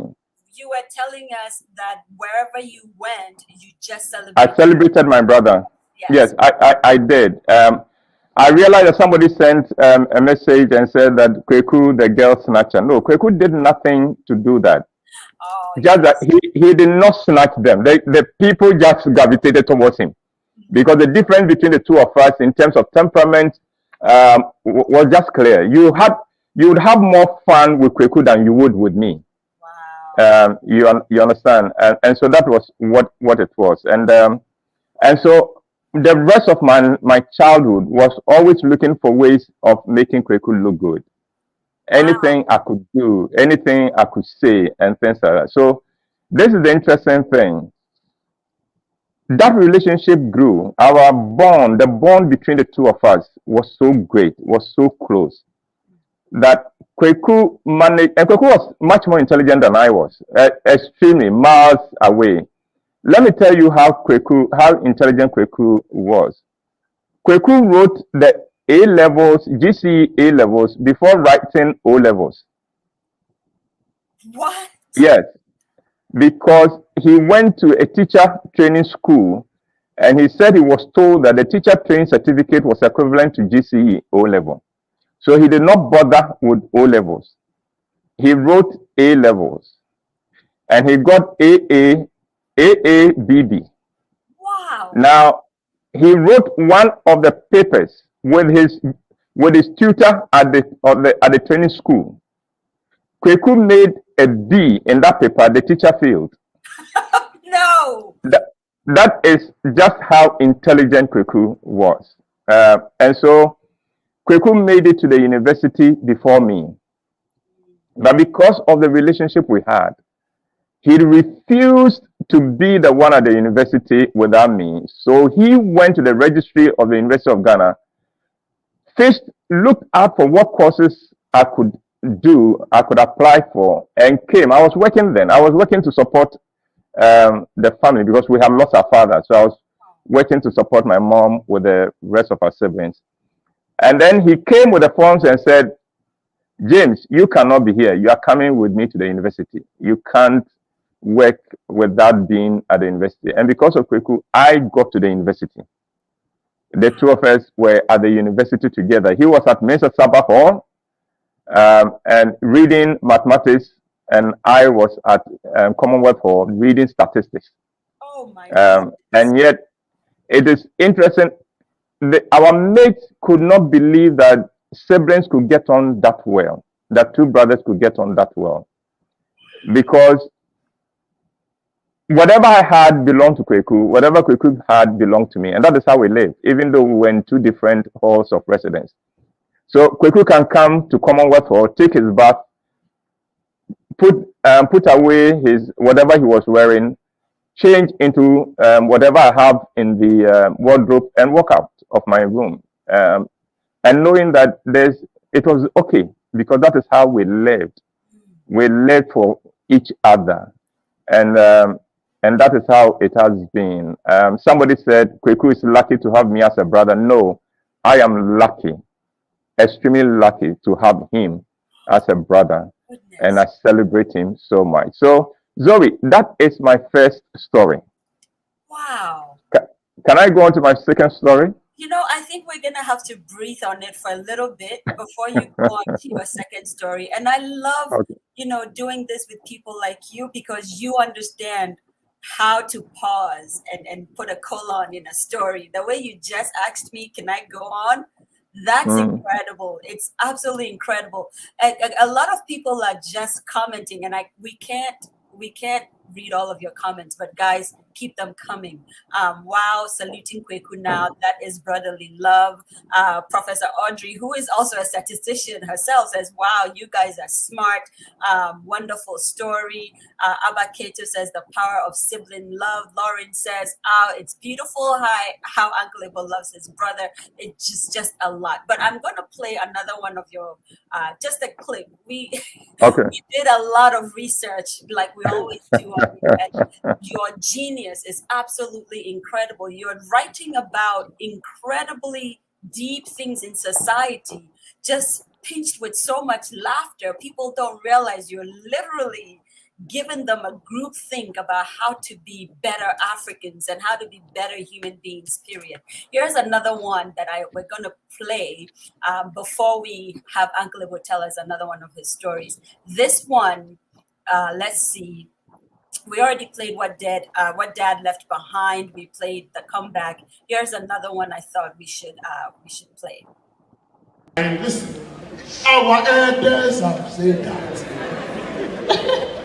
You were telling us that wherever you went, you just I celebrated. celebrated my brother. Yes, I did. I realized that somebody sent a message and said that Kweku, the girl snatcher. No, Kweku did nothing to do that. Just that he did not snatch them. The people just gravitated towards him. Because the difference between the two of us in terms of temperament was just clear. You would have more fun with Kweku than you would with me. Wow. You understand? And so that was what it was. And so the rest of my childhood was always looking for ways of making Kweku look good. Anything I could do, anything I could say, and things like that. So this is the interesting thing. That relationship grew. Our bond, the bond between the two of us was so great, was so close, that Kweku managed, and Kweku was much more intelligent than I was, extremely miles away. Let me tell you how intelligent Kweku was. Kweku wrote the A-levels, GCE A-levels before writing O-levels. What? Yes. Because he went to a teacher training school and he said he was told that the teacher training certificate was equivalent to GCE O level. So he did not bother with O levels. He wrote A levels and he got AA, BB. Wow. Now, he wrote one of the papers with his tutor at the training school. Kweku made a B in that paper, the teacher failed. No. That is just how intelligent Kweku was. And so Kweku made it to the university before me. But because of the relationship we had, he refused to be the one at the university without me. So he went to the registry of the University of Ghana, looked out for what courses I could apply for, and came. I was working then. I was working to support the family because we have lost our father. So I was working to support my mom with the rest of our siblings. And then he came with the forms and said, James, you cannot be here. You are coming with me to the university. You can't work without being at the university. And because of Kweku, I got to the university. The two of us were at the university together. He was at Mesa Sabah Hall and reading mathematics, and I was at Commonwealth Hall reading statistics. Oh my And yet, it is interesting. Our mates could not believe that siblings could get on that well, that two brothers could get on that well. Because whatever I had belonged to Kweku, whatever Kweku had belonged to me. And that is how we lived, even though we were in two different halls of residence. So Kweku can come to Commonwealth Hall, take his bath, put away his whatever he was wearing, change into whatever I have in the wardrobe, and walk out of my room. And knowing that it was okay, because that is how we lived. We lived for each other. And that is how it has been. Somebody said, Kweku is lucky to have me as a brother. No, I am lucky, extremely lucky to have him as a brother. Goodness. And I celebrate him so much. So, Zoe, that is my first story. Wow. Can I go on to my second story? I think we're going to have to breathe on it for a little bit before you go on to your second story. And I love, doing this with people like you, because you understand how to pause and put a colon in a story. The way you just asked me, can I go on? That's incredible. It's absolutely incredible. A lot of people are just commenting, and we can't read all of your comments, but guys, keep them coming. Wow, saluting Kweku now. That is brotherly love. Professor Audrey, who is also a statistician herself, says, wow, you guys are smart. Wonderful story. Abba Keto says, the power of sibling love. Lauren says, it's beautiful how Uncle Ebo loves his brother. It's just a lot. But I'm going to play another one of your, just a clip. We did a lot of research, like we always do. And your genius is absolutely incredible. You're writing about incredibly deep things in society, just pinched with so much laughter. People don't realize you're literally giving them a group think about how to be better Africans and how to be better human beings, period. Here's another one that we're going to play before we have Uncle Ebo tell us another one of his stories. This one, let's see. We already played what Dad left behind. We played the comeback. Here's another one I thought we should play. And listen, our elders have said that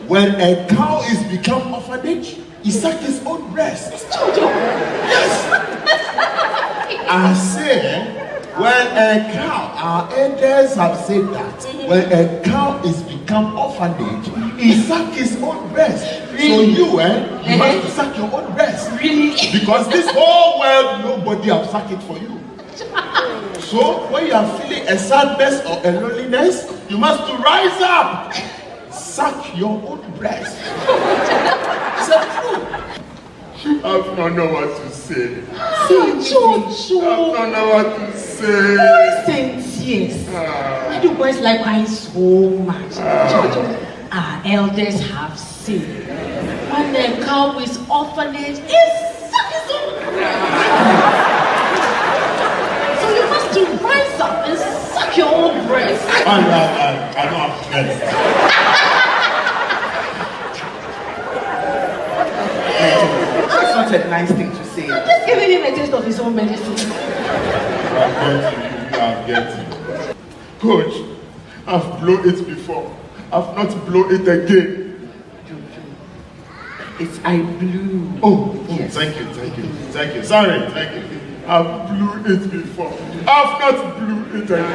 when a cow is become orphanage, he sucks his own breast. Yes. I say, when a cow, our elders have said that when a cow is become orphanage, he sucks his own breast. Really? So you have to suck your own breast. Really? Because this whole world, nobody have sucked it for you. So when you are feeling a sadness or a loneliness, you must rise up. Suck your own breast. Is that true? I don't know what to say. I don't know what to say. Yes. Why do boys like crying so much? Our elders have said when a cow is orphanage, it's sucks its own breast. So you must rise up and suck your own breast. I don't have strength. That's not a nice thing to say. I'm just giving him a taste of his own medicine. I'm getting. Coach, I've blown it before. I've not blown it again. It's I blew. Oh, yes. Thank you. Sorry, thank you. I've blew it before. I've not blew it again.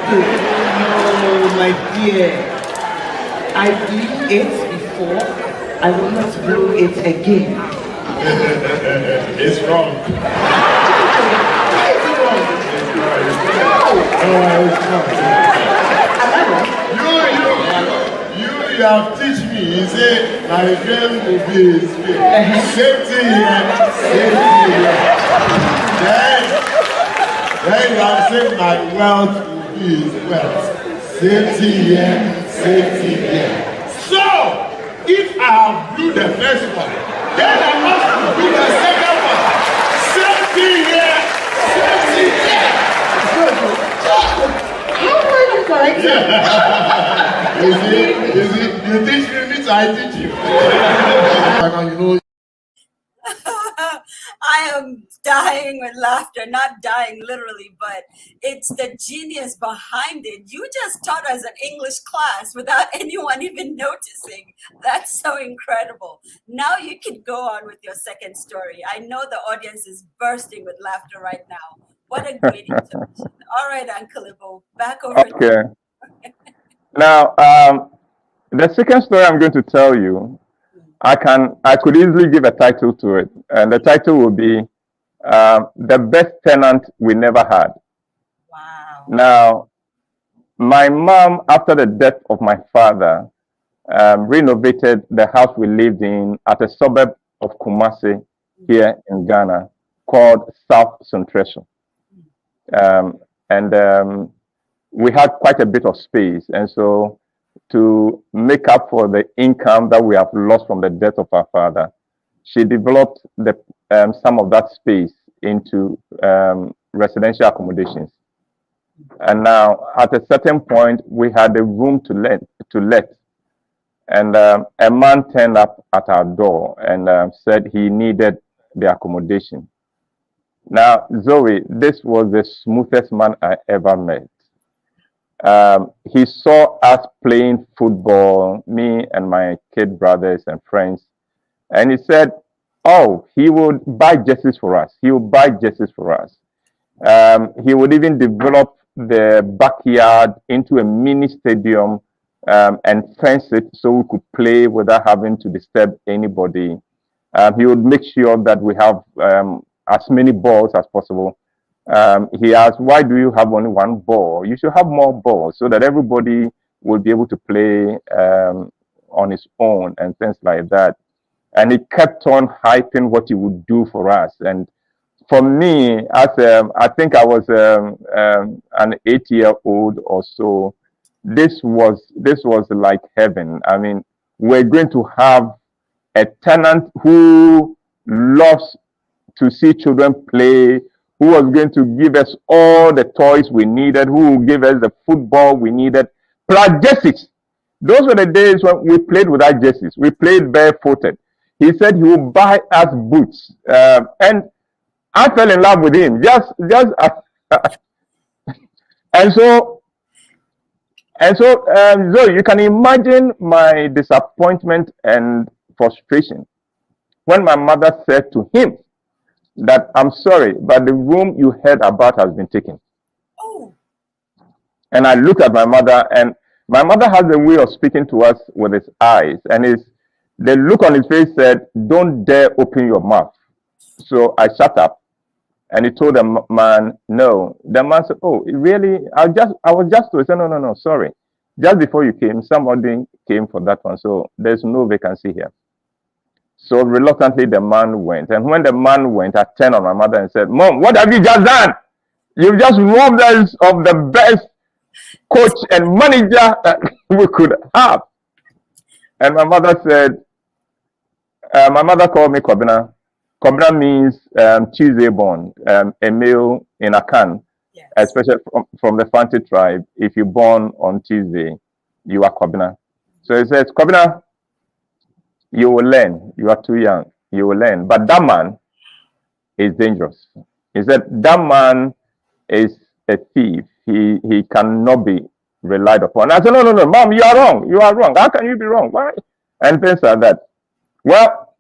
No, my dear. I blew it before. I will not blow it again. It's wrong. You have teach me. He said, my dream will be his faith. Safety here, safety here. Then you have said, my wealth will be his wealth. Safety here, safety here. So, if I have blew the first one, then I must do the second one. Safety here, safety here. You teach me, so I teach you. You know. I am dying with laughter, not dying literally, but it's the genius behind it. You just taught us an English class without anyone even noticing. That's so incredible. Now you can go on with your second story. I know the audience is bursting with laughter right now. What a great intervention. All right, Uncle Ebo, back over to Okay. you. Now, the second story I'm going to tell you, I could easily give a title to it, and the title will be "The Best Tenant We Never Had." Wow. Now, my mom, after the death of my father, renovated the house we lived in at a suburb of Kumasi here in Ghana called South Centration. And we had quite a bit of space. And so to make up for the income that we have lost from the death of our father, she developed some of that space into residential accommodations. And now, at a certain point, we had a room to let. And a man turned up at our door and said he needed the accommodation. Now, Zoe, this was the smoothest man I ever met. He saw us playing football, me and my kid brothers and friends, and he said, oh, he would buy jerseys for us. He would buy jerseys for us. He would even develop the backyard into a mini stadium and fence it so we could play without having to disturb anybody. He would make sure that we have as many balls as possible. He asked, why do you have only one ball? You should have more balls so that everybody will be able to play on his own and things like that. And he kept on hyping what he would do for us. And for me, as I think I was an 8-year-old or so, this was like heaven. I mean, we're going to have a tenant who loves to see children play, who was going to give us all the toys we needed, who would give us the football we needed, plus jerseys. Those were the days when we played without jerseys. We played barefooted. He said he would buy us boots. And I fell in love with him. And so, you can imagine my disappointment and frustration when my mother said to him that, I'm sorry, but the room you heard about has been taken. Oh. And I looked at my mother, and my mother has a way of speaking to us with his eyes, and the look on his face said, don't dare open your mouth. So I shut up, and he told the man, no. The man said, oh, really? I was just told. He said, no, sorry. Just before you came, somebody came for that one, so there's no vacancy here. So reluctantly, the man went. And when the man went, I turned on my mother and said, Mom, what have you just done? You've just robbed us of the best coach and manager that we could have. And my mother said, my mother called me Kobina. Kobina means Tuesday born, a male in Akan, yes. Especially from the Fanti tribe. If you're born on Tuesday, you are Kobina. So he says, Kobina, you will learn. You are too young. You will learn. But that man is dangerous. He said, that man is a thief. He cannot be relied upon. I said, no, Mom, you are wrong. You are wrong. How can you be wrong? Why? And things like that. Well,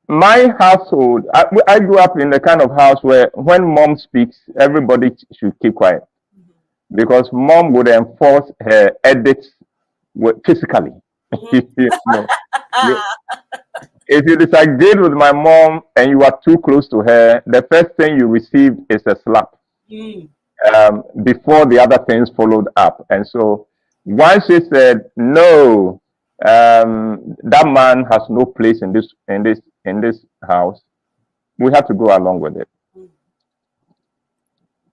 my household, I grew up in the kind of house where when Mom speaks, everybody should keep quiet. Because Mom would enforce her edicts physically. If you disagreed with my mom and you are too close to her, the first thing you received is a slap before the other things followed up. And so once she said, no, that man has no place in this house, we had to go along with it.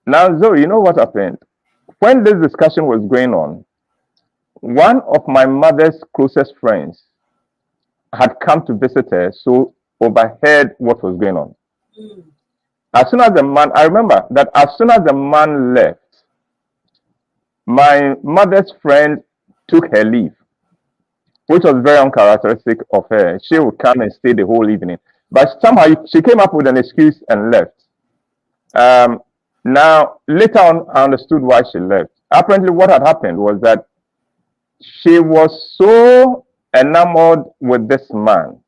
Now, Zoe, you know what happened? When this discussion was going on, one of my mother's closest friends had come to visit her, so overheard what was going on. As soon as the man, I remember that as soon as the man left, my mother's friend took her leave, which was very uncharacteristic of her. She would come and stay the whole evening. But somehow she came up with an excuse and left. Now, later on, I understood why she left. Apparently, what had happened was that she was so enamored with this man,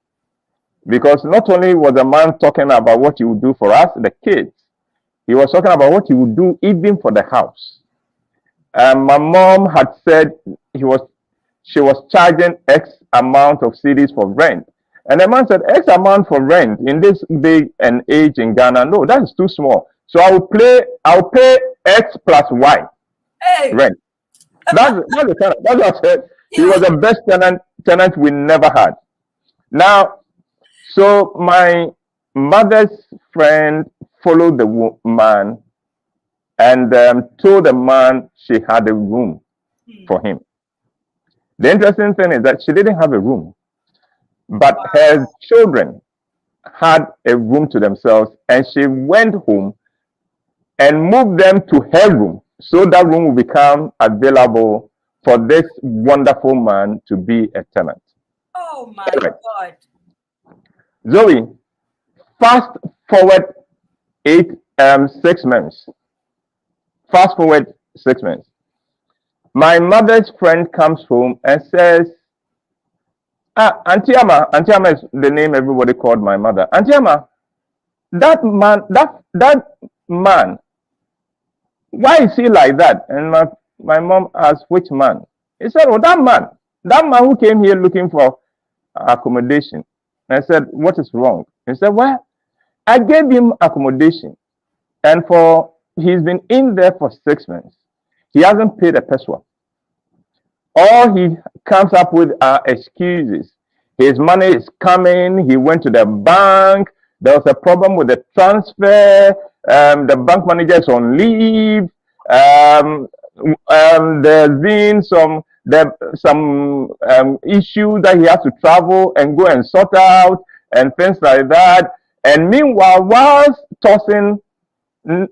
because not only was the man talking about what he would do for us, the kids, he was talking about what he would do even for the house. My mom had said she was charging X amount of cedis for rent. And the man said, X amount for rent in this day and age in Ghana, no, that is too small. So I'll pay X plus Y rent. That's what I said. He was the best tenant we never had. Now, so my mother's friend followed the man and told the man she had a room for him. The interesting thing is that she didn't have a room, but her children had a room to themselves, and she went home and moved them to her room, so that room will become available for this wonderful man to be a tenant. Oh my God. Zoe, fast forward 6 months. Fast forward 6 months. My mother's friend comes home and says, Auntie Amma is the name everybody called my mother. Auntie Amma, that man, why is he like that? And my mom asked, which man? He said, oh, that man who came here looking for accommodation. And I said, what is wrong? He said, well, I gave him accommodation, and he's been in there for 6 months. He hasn't paid a peso. All he comes up with are excuses. His money is coming. He went to the bank. There was a problem with the transfer. The bank manager is on leave. There's been some issue that he has to travel and go and sort out and things like that. And meanwhile, whilst tossing,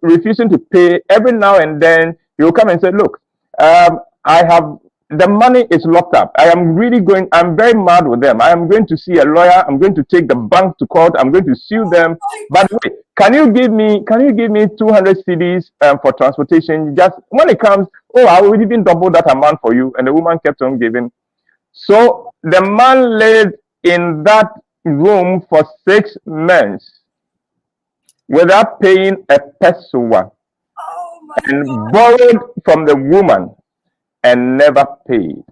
refusing to pay, every now and then he will come and say, look, the money is locked up. I'm very mad with them. I am going to see a lawyer. I'm going to take the bank to court. I'm going to sue them. But wait, can you give me 200 cedis for transportation? Just when it comes, I will even double that amount for you. And the woman kept on giving. So the man lived in that room for 6 months without paying a peso, and borrowed from the woman and never paid.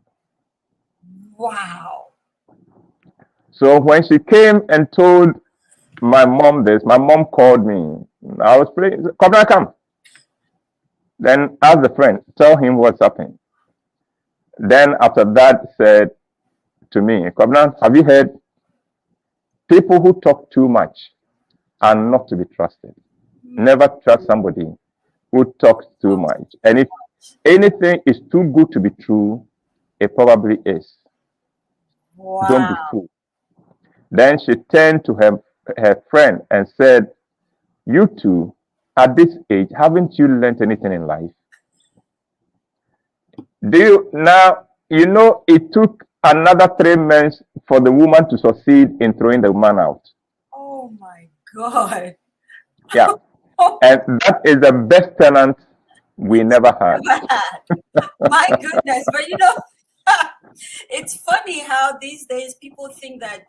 Wow. So when she came and told my mom this, my mom called me. I was playing, come. Then ask the friend, tell him what's happening. Then after that said to me, Kobna, have you heard? People who talk too much are not to be trusted. Never trust somebody who talks too much. And if anything is too good to be true, it probably is. Wow. Don't be fooled. Then she turned to her friend and said, you two, at this age, haven't you learned anything in life? It took another 3 months for the woman to succeed in throwing the man out. Oh my God. Yeah. And that is the best tenant we never had. My goodness. But it's funny how these days people think that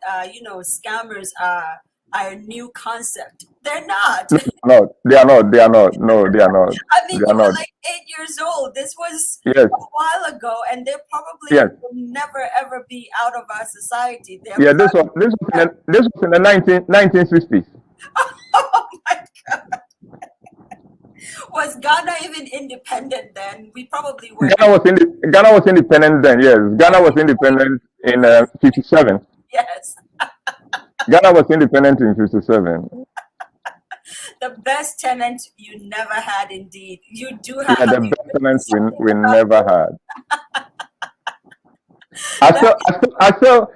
scammers are a new concept. They're not. No, they are not. No, they are not. I mean, you were like 8 years old. This was a while ago, and they probably will never ever be out of our society. This was in the 1960s. Oh my God. Was Ghana even independent then? We probably were. Ghana was independent then, yes. Ghana was independent in 57. Yes. Ghana was independent in 57. The best tenant you never had, indeed. You do have the best tenant we never had. I still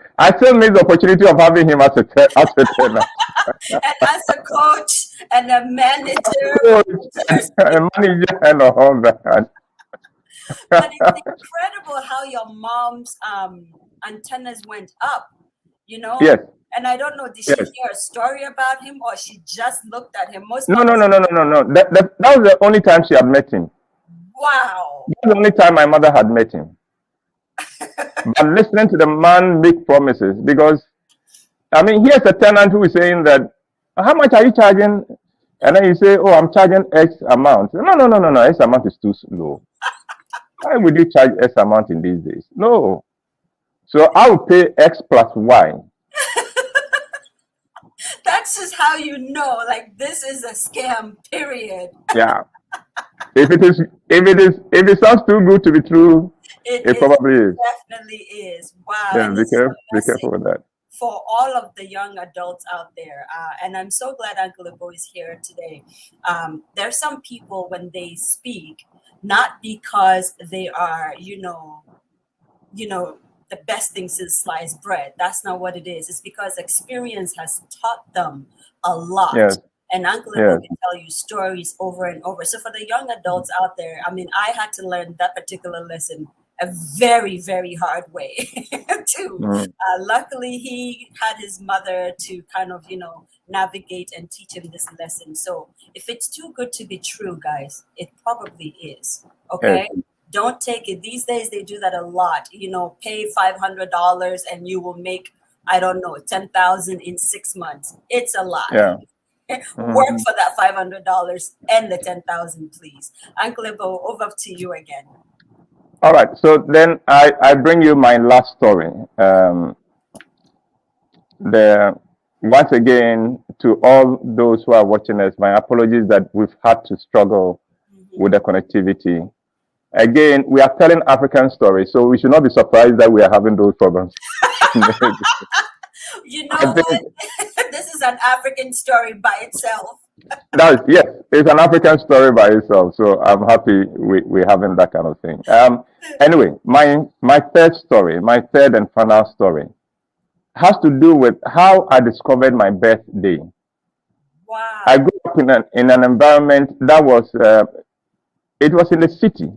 miss the opportunity of having him as a tenant. And as a coach and a manager. A manager and all that. But it's incredible how your mom's antennas went up, you know? Yes. And I don't know, did she Yes. hear a story about him or she just looked at him? Most No, mothers, no. That was the only time she had met him. wow. That was the only time my mother had met him. But listening to the man make promises, because I mean, here's a tenant who is saying that, how much are you charging? And then you say, oh, I'm charging X amount. No. X amount is too low. Why would you charge X amount in these days? No. So I will pay X plus Y. That's just how you know, like, this is a scam, period. Yeah. If it sounds too good to be true, it probably is. Definitely is. Wow. Yeah, And be this is a careful with that. for all of the young adults out there. And I'm so glad Uncle Ebo is here today. There's some people when they speak, not because they are, the best thing since sliced bread. That's not what it is. It's because experience has taught them a lot. Yes. And Uncle Ebo can tell you stories over and over. So for the young adults out there, I mean, I had to learn that particular lesson a very, very hard way too. Luckily, he had his mother to kind of, navigate and teach him this lesson. So if it's too good to be true, guys, it probably is. Okay. Yes. Don't take it. These days, they do that a lot. Pay $500 and you will make, I don't know, 10,000 in 6 months. It's a lot. Yeah. Work for that $500 and the 10,000, please. Uncle Ebo, over to you again. All right. So then I bring you my last story. Once again, to all those who are watching us, my apologies that we've had to struggle with the connectivity. Again, we are telling African stories, so we should not be surprised that we are having those problems. You know what? This is an African story by itself. Yes, it's an African story by itself. So I'm happy we're having that kind of thing. Anyway, my third story, my third and final story, has to do with how I discovered my birthday. Wow. I grew up in an environment that was it was in the city.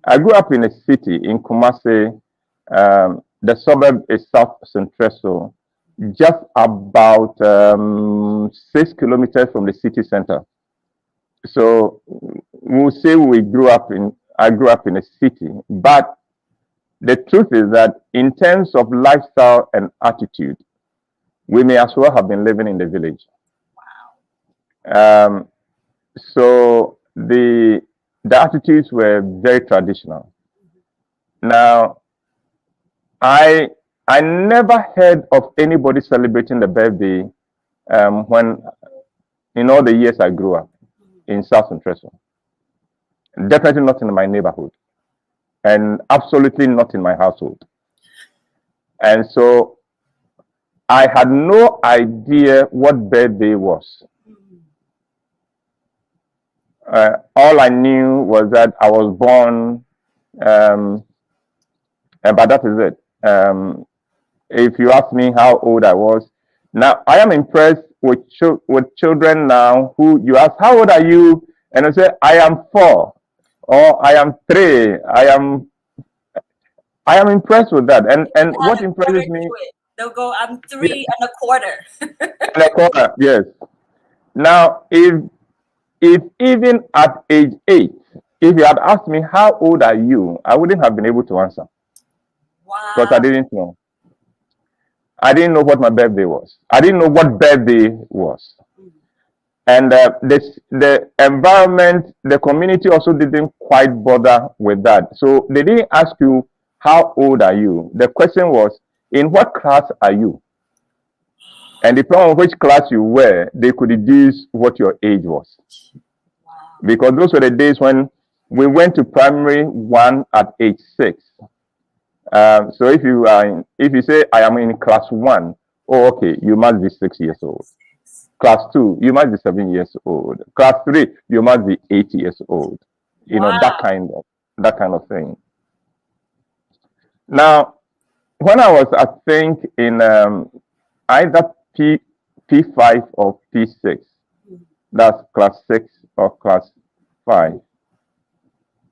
I grew up in a city in Kumasi. The suburb is South Central, just about 6 kilometers from the city center. So we'll say I grew up in a city, but the truth is that in terms of lifestyle and attitude, we may as well have been living in the village. Wow. So the attitudes were very traditional. Now, I never heard of anybody celebrating the birthday when in all the years I grew up in South Central. Definitely not in my neighborhood, and absolutely not in my household. And so I had no idea what birthday was. All I knew was that I was born, but that is it. If you ask me how old I was, now I am impressed with children now who you ask, how old are you? And I say, I am 4, or I am 3. I am impressed with that. And what impresses me, they'll go, I'm 3 and a quarter. And a quarter, yes. Now, if even at age 8, if you had asked me how old are you, I wouldn't have been able to answer. Wow. Because I didn't know. I didn't know what my birthday was. I didn't know what birthday was. And the environment, the community also didn't quite bother with that. So they didn't ask you, how old are you? The question was, in what class are you? And depending on which class you were, they could deduce what your age was. Wow. Because those were the days when we went to primary 1 at age 6. So if you say I am in class 1, oh okay, you must be 6 years old. Class 2, you must be 7 years old. Class 3, you must be 8 years old. You know, that kind of thing. Now, when I was, I think, in either P5 or P6, that's class 6 or class 5,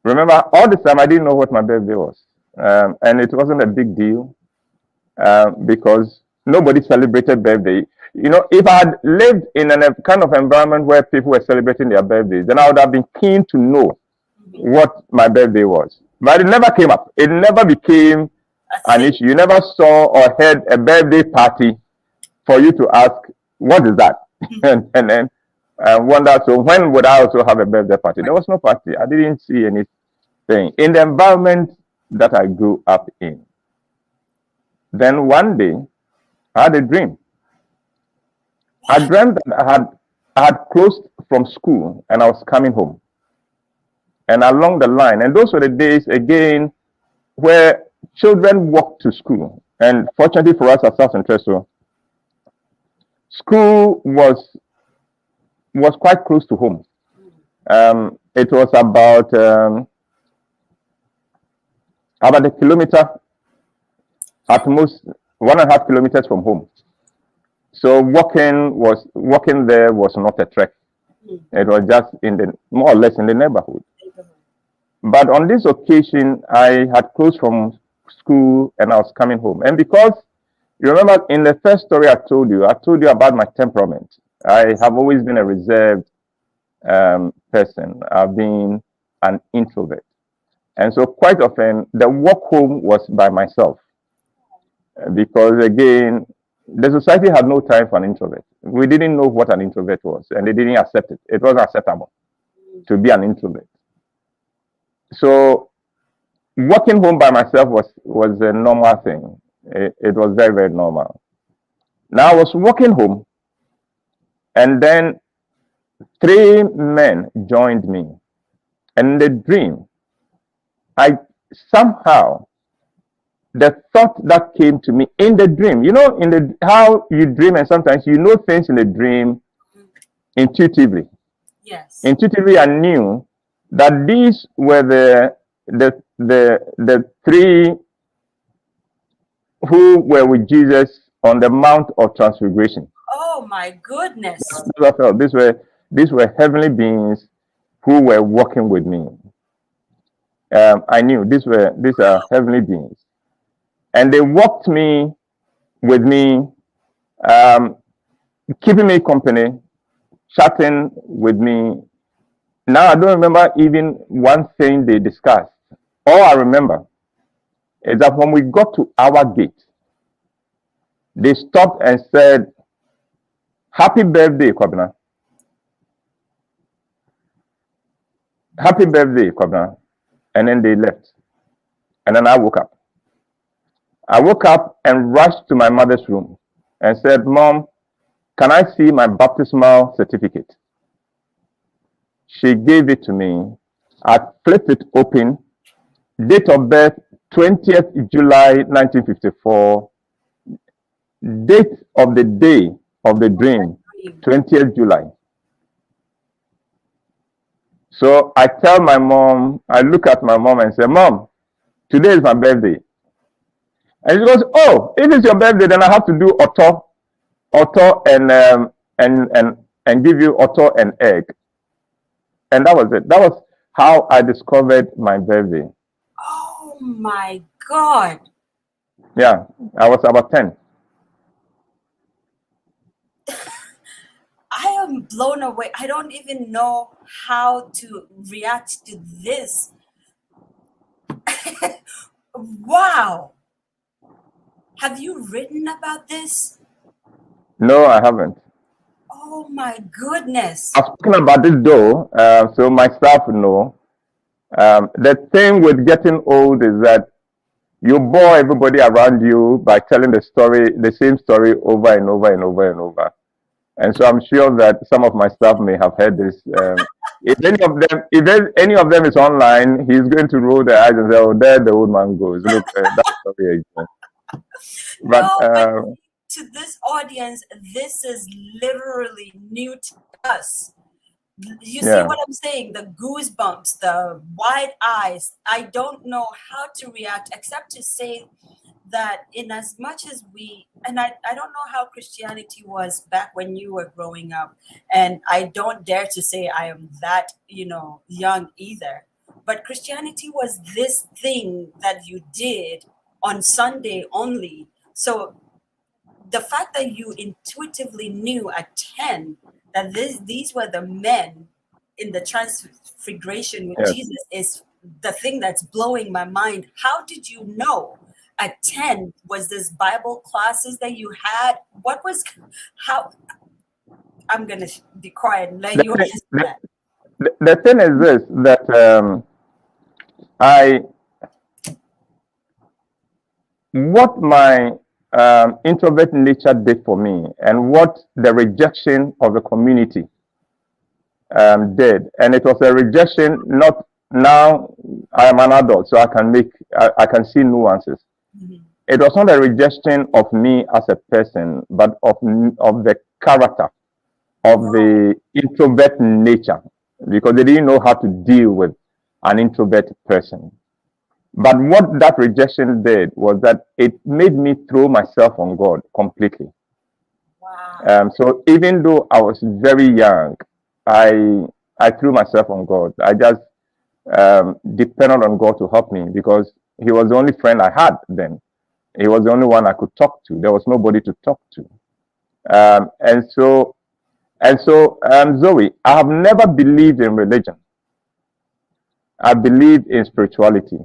Remember, all this time I didn't know what my birthday was. And it wasn't a big deal because nobody celebrated birthday. You know, if I had lived in a kind of environment where people were celebrating their birthdays, then I would have been keen to know what my birthday was. But it never came up. It never became an issue. You never saw or heard a birthday party for you to ask, what is that? and then wonder, so when would I also have a birthday party? There was no party. I didn't see anything in the environment that I grew up in. Then one day, I had a dream. I dreamt that I had closed from school and I was coming home. And along the line, and those were the days again where children walked to school. And fortunately for us at South Central, so school was quite close to home. It was about a kilometer, at most 1.5 kilometers from home. So walking there was not a trek. It was just more or less in the neighborhood. But on this occasion, I had closed from school and I was coming home. And because you remember in the first story I told you about my temperament. I have always been a reserved person. I've been an introvert. And so quite often the walk home was by myself. Because again, the society had no time for an introvert. We didn't know what an introvert was, and they didn't accept it. It wasn't acceptable to be an introvert. So walking home by myself was a normal thing. It was very, very normal. Now I was walking home, and then 3 men joined me. And in the dream, the thought that came to me in the dream, you know, how you dream, and sometimes you know things in the dream intuitively. Yes. Intuitively, I knew that these were the 3 who were with Jesus on the Mount of Transfiguration. Oh my goodness! I felt these were heavenly beings who were walking with me. I knew these are heavenly beings. And they walked with me, keeping me company, chatting with me. Now I don't remember even one thing they discussed. All I remember is that when we got to our gate, they stopped and said, "Happy birthday, Kwabena. Happy birthday, Kwabena." And then they left. And then I woke up. I woke up and rushed to my mother's room and said, "Mom, can I see my baptismal certificate?" She gave it to me. I flipped it open. Date of birth, 20th July 1954. Date of the day of the dream, 20th July. So I tell my mom, I look at my mom and say, "Mom, today is my birthday." And she goes, "Oh, if it's your birthday, then I have to do auto and give you auto and egg." And that was it. That was how I discovered my birthday. Oh my God. Yeah, I was about 10. I am blown away. I don't even know how to react to this. Wow. Have you written about this? No, I haven't. Oh my goodness. I've spoken about this though, so my staff know. The thing with getting old is that you bore everybody around you by telling the same story over and over and over and over. And so I'm sure that some of my staff may have heard this. If any of them is online, he's going to roll their eyes and say, "Oh, there the old man goes. Look, that story again." But to this audience, this is literally new to us. You see what I'm saying? The goosebumps, the wide eyes. I don't know how to react except to say that in as much as and I don't know how Christianity was back when you were growing up, and I don't dare to say I am that young either, but Christianity was this thing that you did on Sunday only. So the fact that you intuitively knew at 10 that these were the men in the transfiguration with Yes. Jesus is the thing that's blowing my mind. How did you know at 10? Was this Bible classes that you had? What was, how, I'm going to be quiet and let you answer that. The thing is this, that what my introvert nature did for me, and what the rejection of the community did, and it was a rejection. Not now I am an adult, so I can see nuances. It was not a rejection of me as a person, but of the character of the introvert nature, because they didn't know how to deal with an introvert person. But what that rejection did was that it made me throw myself on God completely. Wow. So even though I was very young, I threw myself on God. I just depended on God to help me, because He was the only friend I had then. He was the only one I could talk to. There was nobody to talk to. And so, Zoe, I have never believed in religion. I believe in spirituality,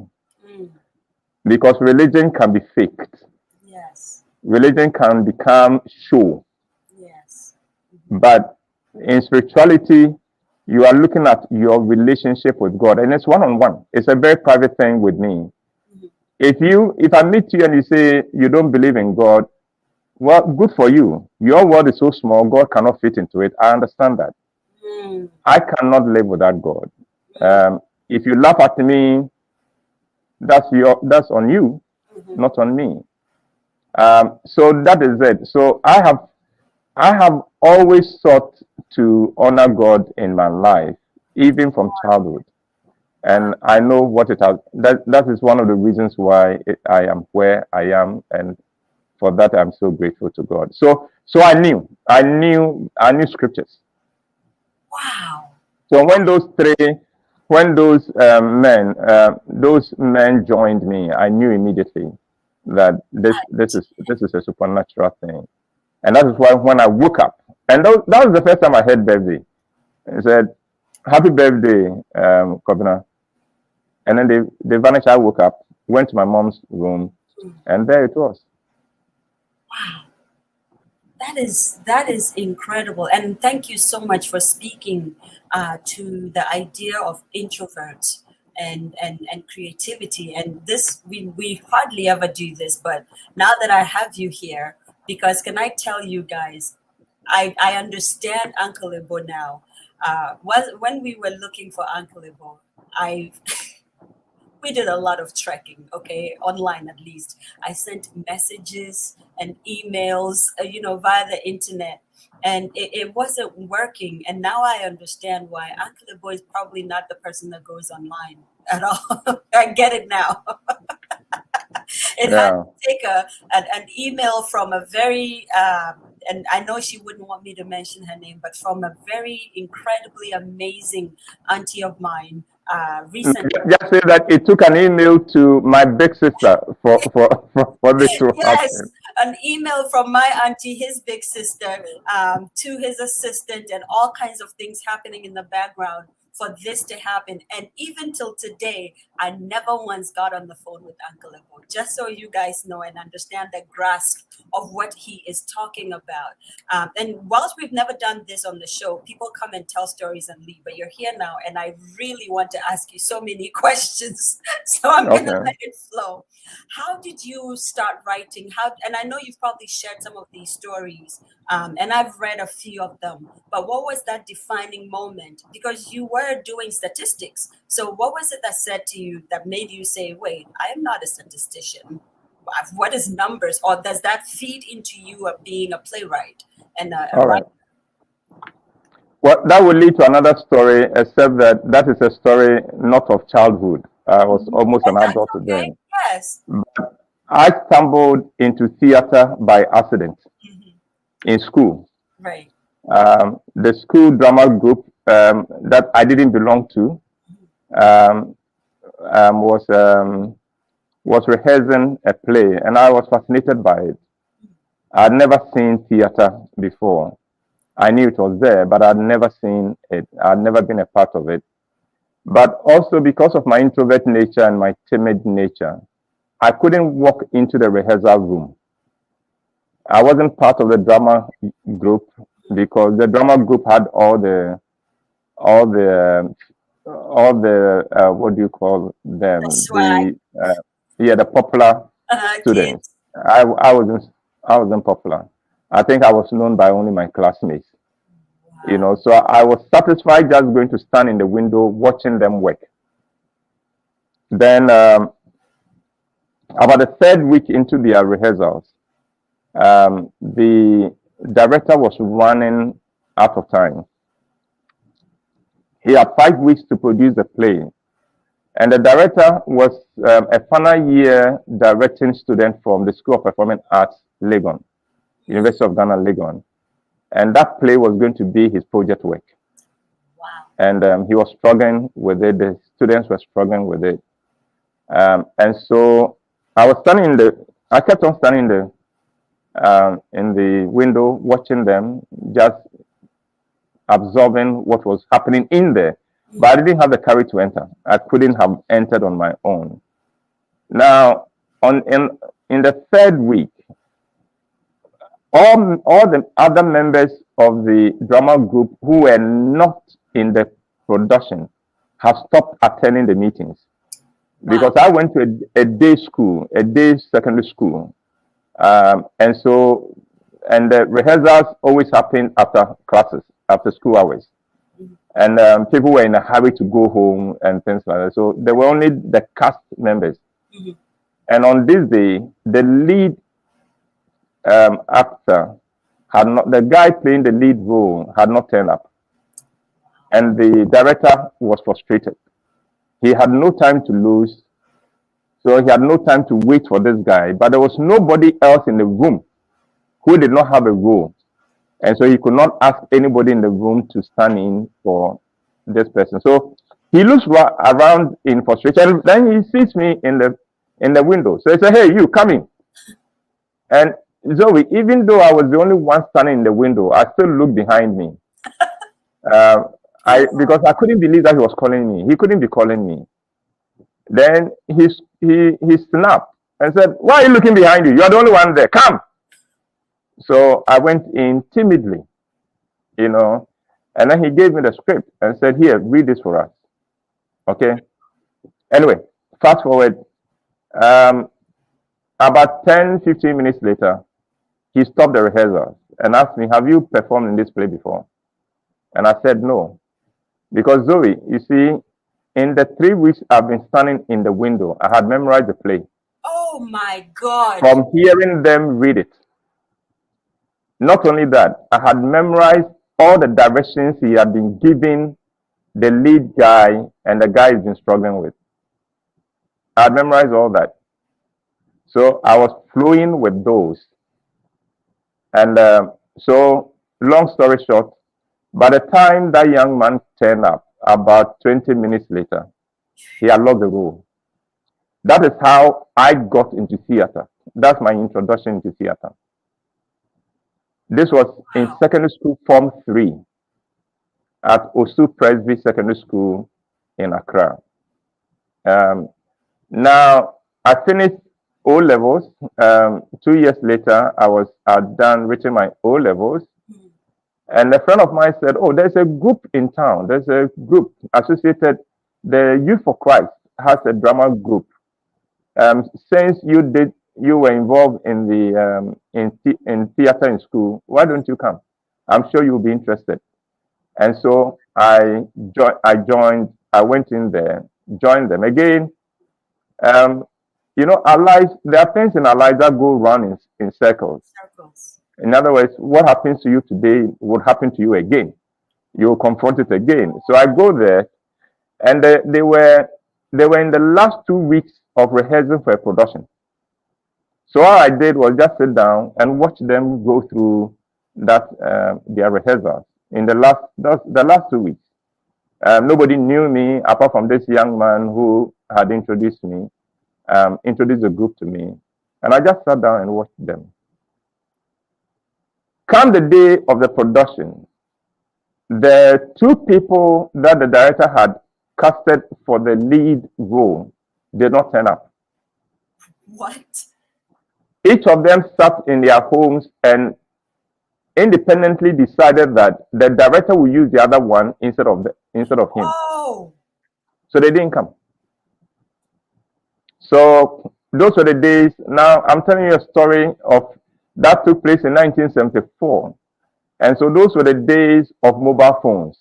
because religion can be faked. Yes. Religion can become show. Yes. But in spirituality, you are looking at your relationship with God, and it's one-on-one. It's a very private thing with me. If I meet you and you say you don't believe in God, well, good for you. Your world is so small, God cannot fit into it. I understand that. I cannot live without God. If you laugh at me, that's on you, not on me. So that is it. So I have always sought to honor God in my life, even from childhood. And I know what it has. That is one of the reasons why I am where I am, and for that I'm so grateful to God. So I knew scriptures. Wow. So when those men joined me, I knew immediately that this is a supernatural thing. And that is why when I woke up, and that was the first time I heard birthday. I said, "Happy birthday, Kobina." And then they vanished. I woke up, went to my mom's room, and there it was. Wow. That is incredible. And thank you so much for speaking to the idea of introverts and creativity. And this, we hardly ever do this, but now that I have you here, because can I tell you guys, I understand Uncle Ebo now. When we were looking for Uncle Ebo, we did a lot of trekking, okay, online at least. I sent messages and emails, via the internet, and it wasn't working. And now I understand why Uncle Ebo is probably not the person that goes online at all. I get it now. It had to take an email from a very, and I know she wouldn't want me to mention her name, but from a very incredibly amazing auntie of mine. Recently. Just say that it took an email to my big sister for this to happen. An email from my auntie, his big sister, to his assistant, and all kinds of things happening in the background for this to happen. And even till today, I never once got on the phone with Uncle Ebo, just so you guys know and understand the grasp of what he is talking about. And whilst we've never done this on the show, people come and tell stories and leave, but you're here now, and I really want to ask you so many questions. So I'm going to let it flow. How did you start writing? And I know you've probably shared some of these stories, and I've read a few of them, but what was that defining moment? Because you were doing statistics. So what was it that said to you that made you say, wait, I am not a statistician? What is numbers? Or does that feed into you of being a playwright and a writer? Well, that will lead to another story, except that is a story not of childhood. I was almost an adult then. Yes. But I stumbled into theater by accident in school. Right. The school drama group that I didn't belong to, was rehearsing a play, and I was fascinated by it. I'd never seen theater before. I knew it was there, but I'd never seen it. I'd never been a part of it. But also because of my introvert nature and my timid nature, I couldn't walk into the rehearsal room. I wasn't part of the drama group because the drama group had all the what do you call them? The popular students. I wasn't popular. I think I was known by only my classmates. You know, so I was satisfied just going to stand in the window watching them work. Then about the third week into their rehearsals, the director was running out of time. He had 5 weeks to produce the play. And the director was a final year directing student from the School of Performing Arts, Legon, University of Ghana, Legon. And that play was going to be his project work. Wow. And he was struggling with it. The students were struggling with it. And so I kept on standing in the window, watching them, just absorbing what was happening in there. But I didn't have the courage to enter. I couldn't have entered on my own. Now, in the third week, all the other members of the drama group who were not in the production have stopped attending the meetings. Because I went to a day school, a day secondary school. And the rehearsals always happened after classes, after school hours. And people were in a hurry to go home and things like that. So there were only the cast members. Mm-hmm. And on this day, the lead actor the guy playing the lead role had not turned up. And the director was frustrated. He had no time to lose. So he had no time to wait for this guy. But there was nobody else in the room who did not have a role. And so he could not ask anybody in the room to stand in for this person. So he looks around in frustration. Then he sees me in the window. So he said, "Hey, you, come in." And Zoe, even though I was the only one standing in the window, I still looked behind me. Because I couldn't believe that he was calling me. He couldn't be calling me. Then he snapped and said, "Why are you looking behind you? You're the only one there. Come." So I went in timidly, and then he gave me the script and said, "Here, read this for us." Okay. Anyway, fast forward. About 10, 15 minutes later, he stopped the rehearsals and asked me, "Have you performed in this play before?" And I said, "No." Because Zoe, you see, in the 3 weeks I've been standing in the window, I had memorized the play. Oh my God. From hearing them read it. Not only that, I had memorized all the directions he had been giving the lead guy and the guy he's been struggling with. I had memorized all that. So I was flowing with those. And so, long story short, by the time that young man turned up, about 20 minutes later, he had lost the role. That is how I got into theater. That's my introduction into theater. This was in secondary school, Form 3, at Osu Presby Secondary School in Accra. Now, I finished O-levels. 2 years later, I'd done written my O-levels. And a friend of mine said, "Oh, there's a group in town. There's a group associated. The Youth for Christ has a drama group. Since you were involved in the in theater in school, why don't you come? I'm sure you'll be interested." And so I joined. I went in there, joined them again. Our lives, there are things in our lives that go round in circles. In other words, what happens to you today would happen to you again. You will confront it again. So I go there, and they were in the last 2 weeks of rehearsing for a production. So all I did was just sit down and watch them go through their rehearsals in the last 2 weeks. Nobody knew me apart from this young man who had introduced me, introduced the group to me, and I just sat down and watched them. Come the day of the production, the two people that the director had casted for the lead role did not turn up. What? Each of them sat in their homes and independently decided that the director will use the other one instead of him. Oh. So they didn't come. So those were the days. Now I'm telling you a story of that took place in 1974. And so those were the days of mobile phones.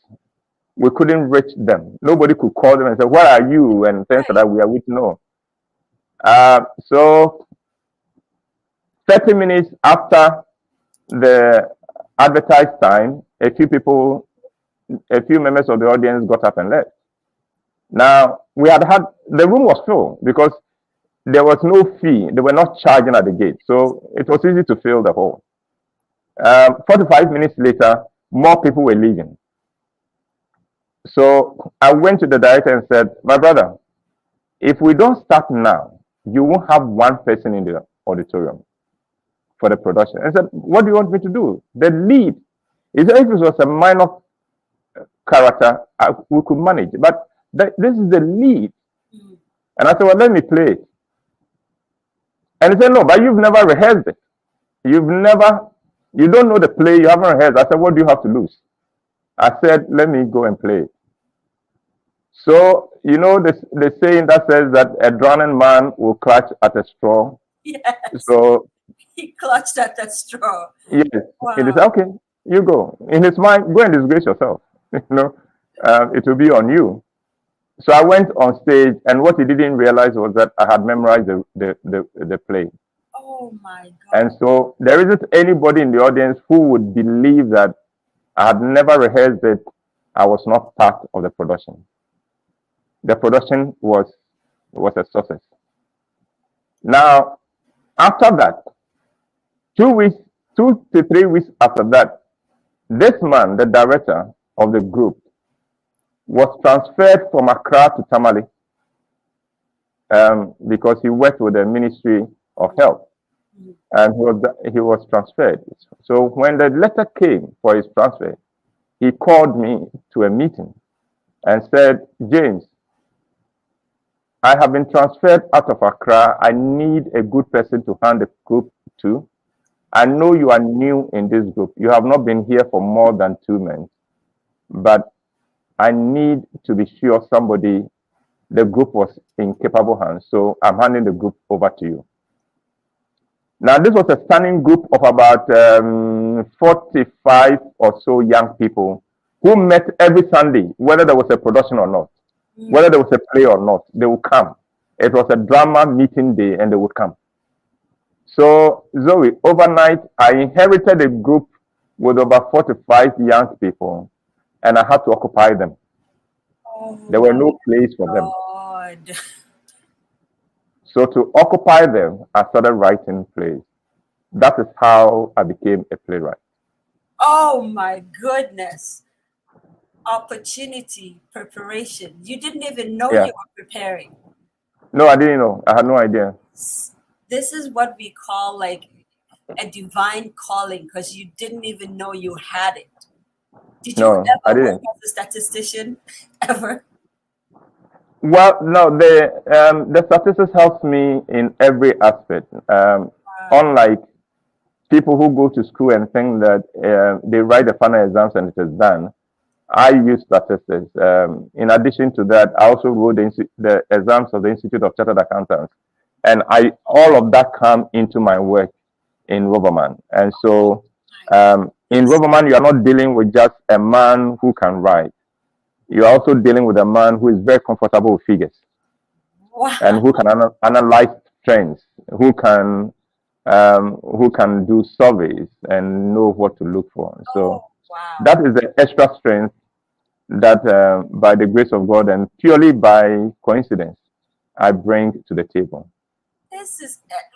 We couldn't reach them. Nobody could call them and say, "Where are you?" and things like that. We are with no. So 30 minutes after the advertised time, a few members of the audience got up and left. Now, the room was full because there was no fee. They were not charging at the gate. So it was easy to fill the hall. 45 minutes later, more people were leaving. So I went to the director and said, "My brother, if we don't start now, you won't have one person in the auditorium for the production." I said, "What do you want me to do?" The lead, he said, "If it was a minor character, we could manage. But this is the lead." And I said, "Well, let me play it." And he said, "No, but you've never rehearsed it. You don't know the play, you haven't rehearsed." I said, "What do you have to lose?" I said, "Let me go and play it." So, you know, the saying that says that a drowning man will clutch at a straw. Yes. So he clutched at that straw. yes, Wow. it is okay. You go. In his mind, go and disgrace yourself. You know, it will be on you. So I went on stage, and what he didn't realize was that I had memorized the play. Oh my God. And so there isn't anybody in the audience who would believe that I had never rehearsed it. I was not part of the production. The production was a success. Now, after that, 2 to 3 weeks after that, this man, the director of the group, was transferred from Accra to Tamale because he worked with the Ministry of Health, and he was transferred. So when the letter came for his transfer, he called me to a meeting and said, "James, I have been transferred out of Accra. I need a good person to hand the group to. I know you are new in this group. You have not been here for more than 2 months, but I need to be sure the group was in capable hands. So I'm handing the group over to you." Now, this was a stunning group of about 45 or so young people who met every Sunday, whether there was a production or not, whether there was a play or not, they would come. It was a drama meeting day, and they would come. So, Zoe, overnight, I inherited a group with over 45 young people, and I had to occupy them. There were no place for them. So to occupy them, I started writing plays. That is how I became a playwright. Oh my goodness. Opportunity, preparation. You didn't even know you were preparing. No, I didn't know. I had no idea. This is what we call like a divine calling, because you didn't even know you had it. Did you ever work as a statistician ever? Well, no, the statistics helps me in every aspect. Unlike people who go to school and think that they write the final exams and it is done, I use statistics. In addition to that, I also wrote the exams of the Institute of Chartered Accountants, and all of that come into my work in Roverman. And so, in Roverman, you are not dealing with just a man who can write. You're also dealing with a man who is very comfortable with figures, and who can analyze trends, who can do surveys and know what to look for. So that is the extra strength that, by the grace of God and purely by coincidence, I bring to the table.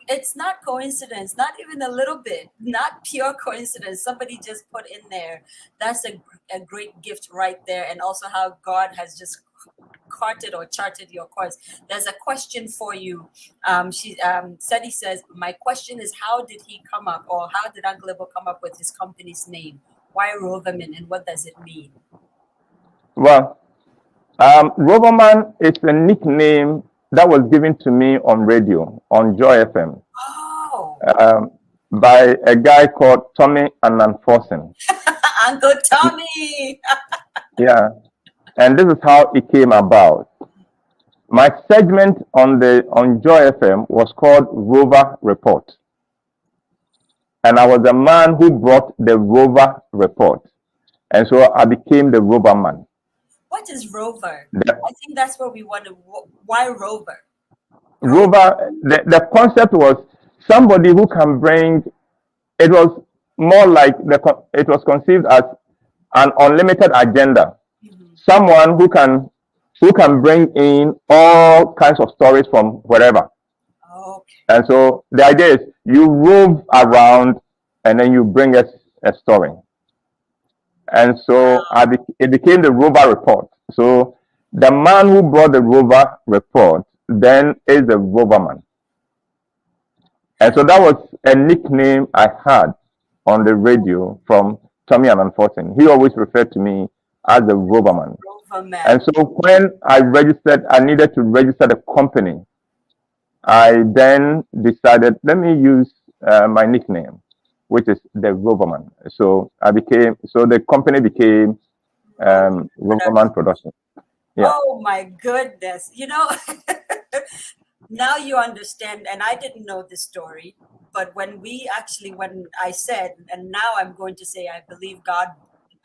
It's not coincidence, not even a little bit, not pure coincidence. Somebody just put in there. That's a great gift right there. And also how God has just charted or charted your course. There's a question for you. Sadie says, my question is, how did he come up, or how did Uncle Ebo come up with his company's name? Why Roverman, and what does it mean? Well, Roverman is a nickname that was given to me on radio, on Joy FM, by a guy called Tommy Unlce. Uncle Tommy! Yeah, and this is how it came about. My segment on Joy FM was called Rover Report. And I was the man who brought the Rover Report. And so I became the Rover man. What is Rover? I think that's what we want to. Why Rover? Rover, the concept was somebody who can bring, it was more like, it was conceived as an unlimited agenda. Someone who can bring in all kinds of stories from wherever. And so the idea is you rove around and then you bring us a story. And so it became the Rover Report. So the man who brought the Rover Report then is the Roverman. And so that was a nickname I had on the radio from Tommy Unlce. He always referred to me as the Roverman. And so when I needed to register the company, I then decided, let me use my nickname, which is the Roverman. So the company became Roverman Production. Yeah. Oh my goodness. Now you understand, and I didn't know this story, but when I said, and now I'm going to say, I believe God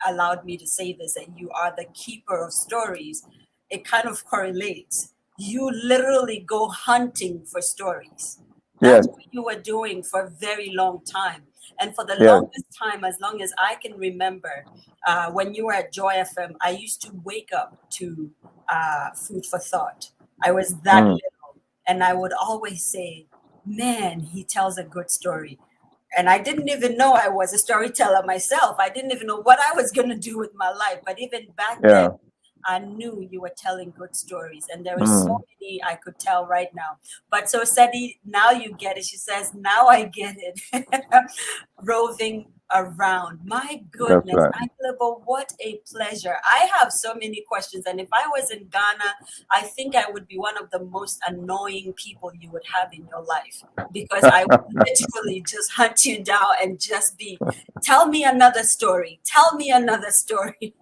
allowed me to say this, and you are the keeper of stories, it kind of correlates. You literally go hunting for stories. That's what you were doing for a very long time. And for the longest time, as long as I can remember, when you were at Joy FM, I used to wake up to Food for Thought. I was that little. And I would always say, man, he tells a good story. And I didn't even know I was a storyteller myself. I didn't even know what I was going to do with my life. But even back then, I knew you were telling good stories. And there are so many I could tell right now. But so Sadie, now you get it. She says, now I get it. Roving around. My goodness, Uncle Ebo, what a pleasure. I have so many questions. And if I was in Ghana, I think I would be one of the most annoying people you would have in your life, because I would literally just hunt you down and just be, tell me another story. Tell me another story.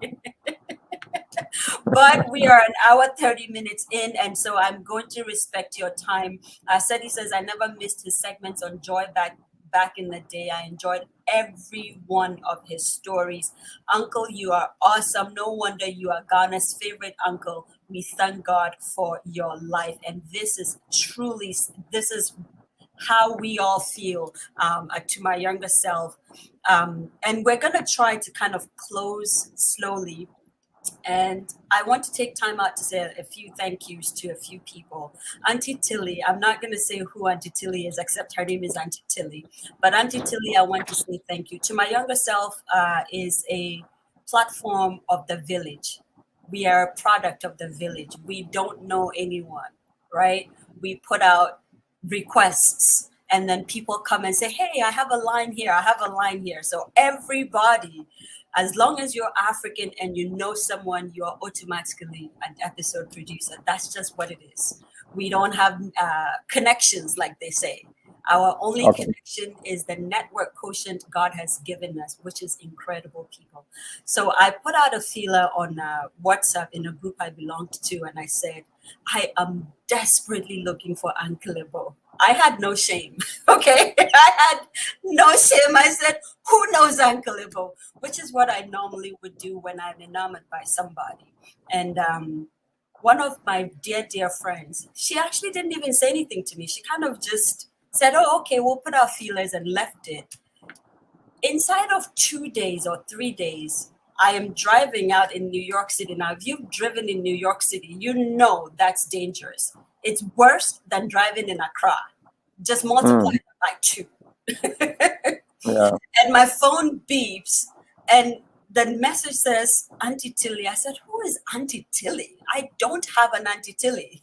But we are an hour, 30 minutes in, and so I'm going to respect your time. Sadie says, I never missed his segments on Joy back in the day. I enjoyed every one of his stories. Uncle, you are awesome. No wonder you are Ghana's favorite uncle. We thank God for your life. And this is how we all feel, to my younger self. And we're going to try to kind of close slowly. And I want to take time out to say a few thank yous to a few people. Auntie Tilly, I'm not going to say who Auntie Tilly is, except her name is Auntie Tilly. But Auntie Tilly, I want to say thank you. To my younger self is a platform of the village. We are a product of the village. We don't know anyone, right? We put out requests, and then people come and say, hey, I have a line here. I have a line here. So everybody, as long as you're African and you know someone, you are automatically an episode producer. That's just what it is. We don't have connections, like they say. Our only connection is the network quotient God has given us, which is incredible, people. So I put out a feeler on WhatsApp in a group I belonged to, and I said, I am desperately looking for Uncle Ebo. I had no shame, okay? I had no shame. I said, who knows Uncle Ebo? Which is what I normally would do when I'm enamored by somebody. And one of my dear friends, she actually didn't even say anything to me. She kind of just said, oh, okay, we'll put our feelers, and left it. Inside of 2 days or 3 days, I am driving out in New York City. Now, if you've driven in New York City, you know that's dangerous. It's worse than driving in Accra. Just multiply it by 2. And my phone beeps, and the message says Auntie Tilly. I said, who is Auntie Tilly? I don't have an Auntie Tilly,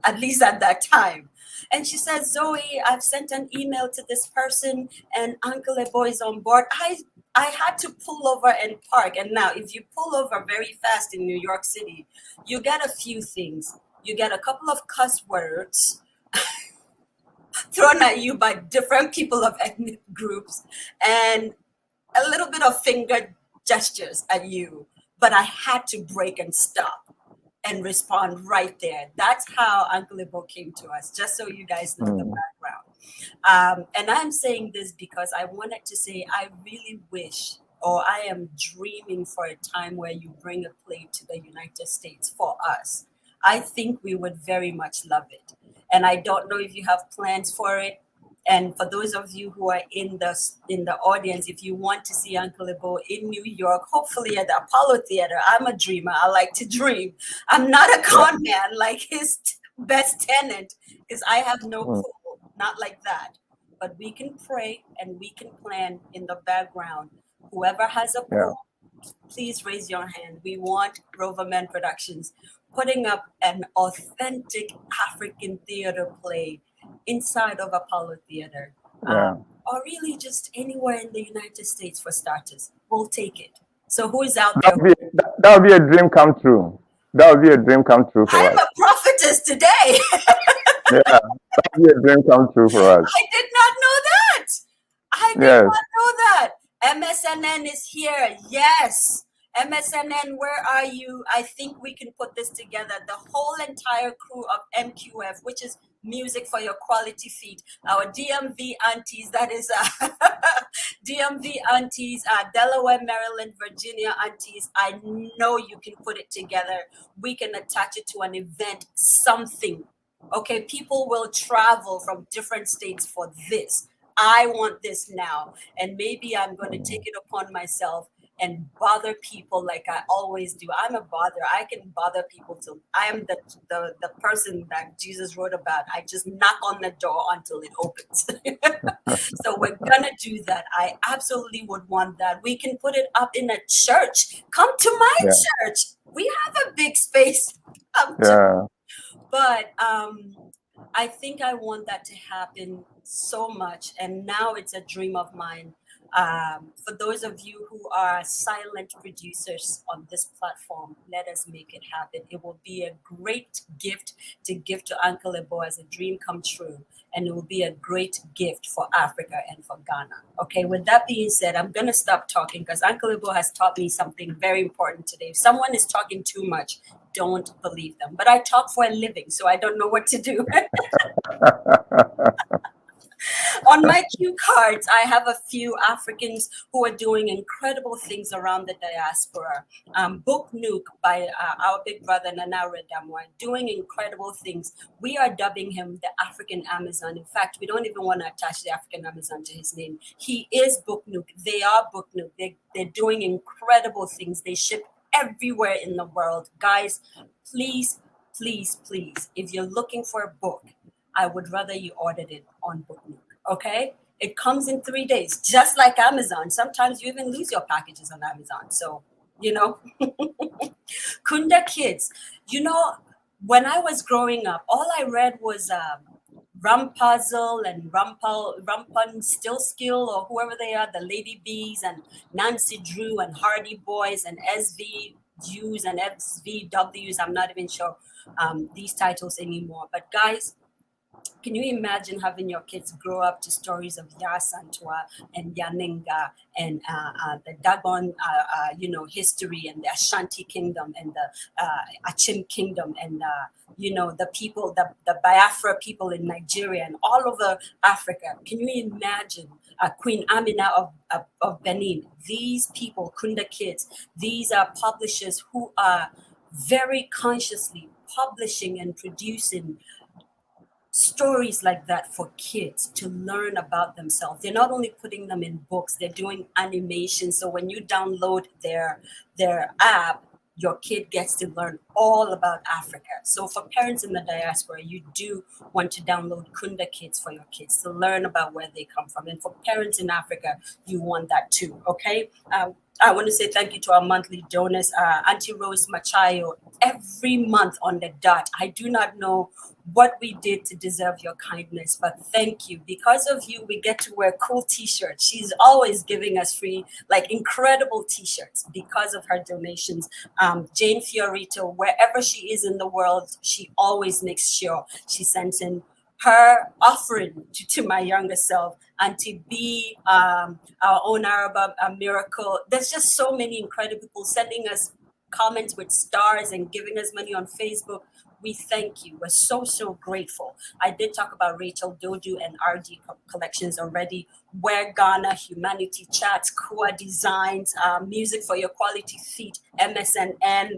at least at that time. And she said, Zoe, I've sent an email to this person and Uncle Ebo is on board. I had to pull over and park. And now if you pull over very fast in New York City, you get a few things. You get a couple of cuss words thrown at you by different people of ethnic groups and a little bit of finger gestures at you. But I had to break and stop and respond right there. That's how Uncle Ebo came to us, just so you guys know the background. And I'm saying this because I wanted to say I really wish, or I am dreaming for a time where you bring a play to the United States for us. I think we would very much love it. And I don't know if you have plans for it. And for those of you who are in the audience, if you want to see Uncle Ebo in New York, hopefully at the Apollo Theater. I'm a dreamer. I like to dream. I'm not a con man like his best tenant, because I have no clue. Not like that. But we can pray and we can plan in the background. Whoever has a pool, please raise your hand. We want Rover Men Productions putting up an authentic African theater play inside of Apollo Theater, or really just anywhere in the United States for starters. We'll take it. So who is out there? That would be a dream come true. That would be a dream come true for us. I'm a prophetess today. Yeah, that would be a dream come true for us. I did not know that. I did not know that. MSNN is here. Yes. MSNN, where are you? I think we can put this together. The whole entire crew of MQF, which is Music for Your Quality Feet. Our DMV aunties, that is DMV aunties, Delaware, Maryland, Virginia aunties. I know you can put it together. We can attach it to an event, something. Okay, people will travel from different states for this. I want this now. And maybe I'm going to take it upon myself and bother people like I always do. I'm a bother. I can bother people till I am the person that Jesus wrote about. I just knock on the door until it opens. So we're gonna do that. I absolutely would want that. We can put it up in a church. Come to my church. We have a big space. But I think I want that to happen so much. And now it's a dream of mine. For those of you who are silent producers on this platform, let us make it happen. It will be a great gift to give to Uncle Ebo as a dream come true. And it will be a great gift for Africa and for Ghana. Okay, with that being said, I'm going to stop talking because Uncle Ebo has taught me something very important today. If someone is talking too much, don't believe them. But I talk for a living, so I don't know what to do. On my cue cards, I have a few Africans who are doing incredible things around the diaspora. Book Nuke by our big brother Nana Redamwa, doing incredible things. We are dubbing him the African Amazon. In fact, we don't even want to attach the African Amazon to his name. He is Book Nuke. They are Book Nuke. They're doing incredible things. They ship everywhere in the world. Guys, please, please, please, if you're looking for a book, I would rather you ordered it on Book Nuke. Okay, it comes in 3 days, just like Amazon. Sometimes you even lose your packages on Amazon. So, you know, Kunda Kids. You know, when I was growing up, all I read was Rumpazzle and Rumpun or whoever they are, the Lady Bees and Nancy Drew and Hardy Boys and SVUs and SVWs. I'm not even sure these titles anymore. But guys, can you imagine having your kids grow up to stories of Yasantua and Yaninga and the Dagon, history and the Ashanti Kingdom and the Achim Kingdom and, the people, the Biafra people in Nigeria and all over Africa? Can you imagine Queen Amina of Benin? These people, Kunda Kids, these are publishers who are very consciously publishing and producing stories like that for kids to learn about themselves. They're not only putting them in books, they're doing animation. So when you download their app, your kid gets to learn all about Africa. So for parents in the diaspora, you do want to download Kunda Kids for your kids to learn about where they come from. And for parents in Africa, you want that too, okay? I want to say thank you to our monthly donors, Auntie Rose Machayo, every month on the dot. I do not know what we did to deserve your kindness, but thank you. Because of you, we get to wear cool t-shirts. She's always giving us free, like incredible t-shirts because of her donations. Jane Fiorito, wherever she is in the world, she always makes sure she sends in her offering to my younger self, and to be our own Arab miracle. There's just so many incredible people sending us comments with stars and giving us money on Facebook. We thank you. We're so, so grateful. I did talk about Rachel Dodu and RD Collections already. Where Ghana, Humanity Chats, Kua Designs, Music for Your Quality Feet, MSNN,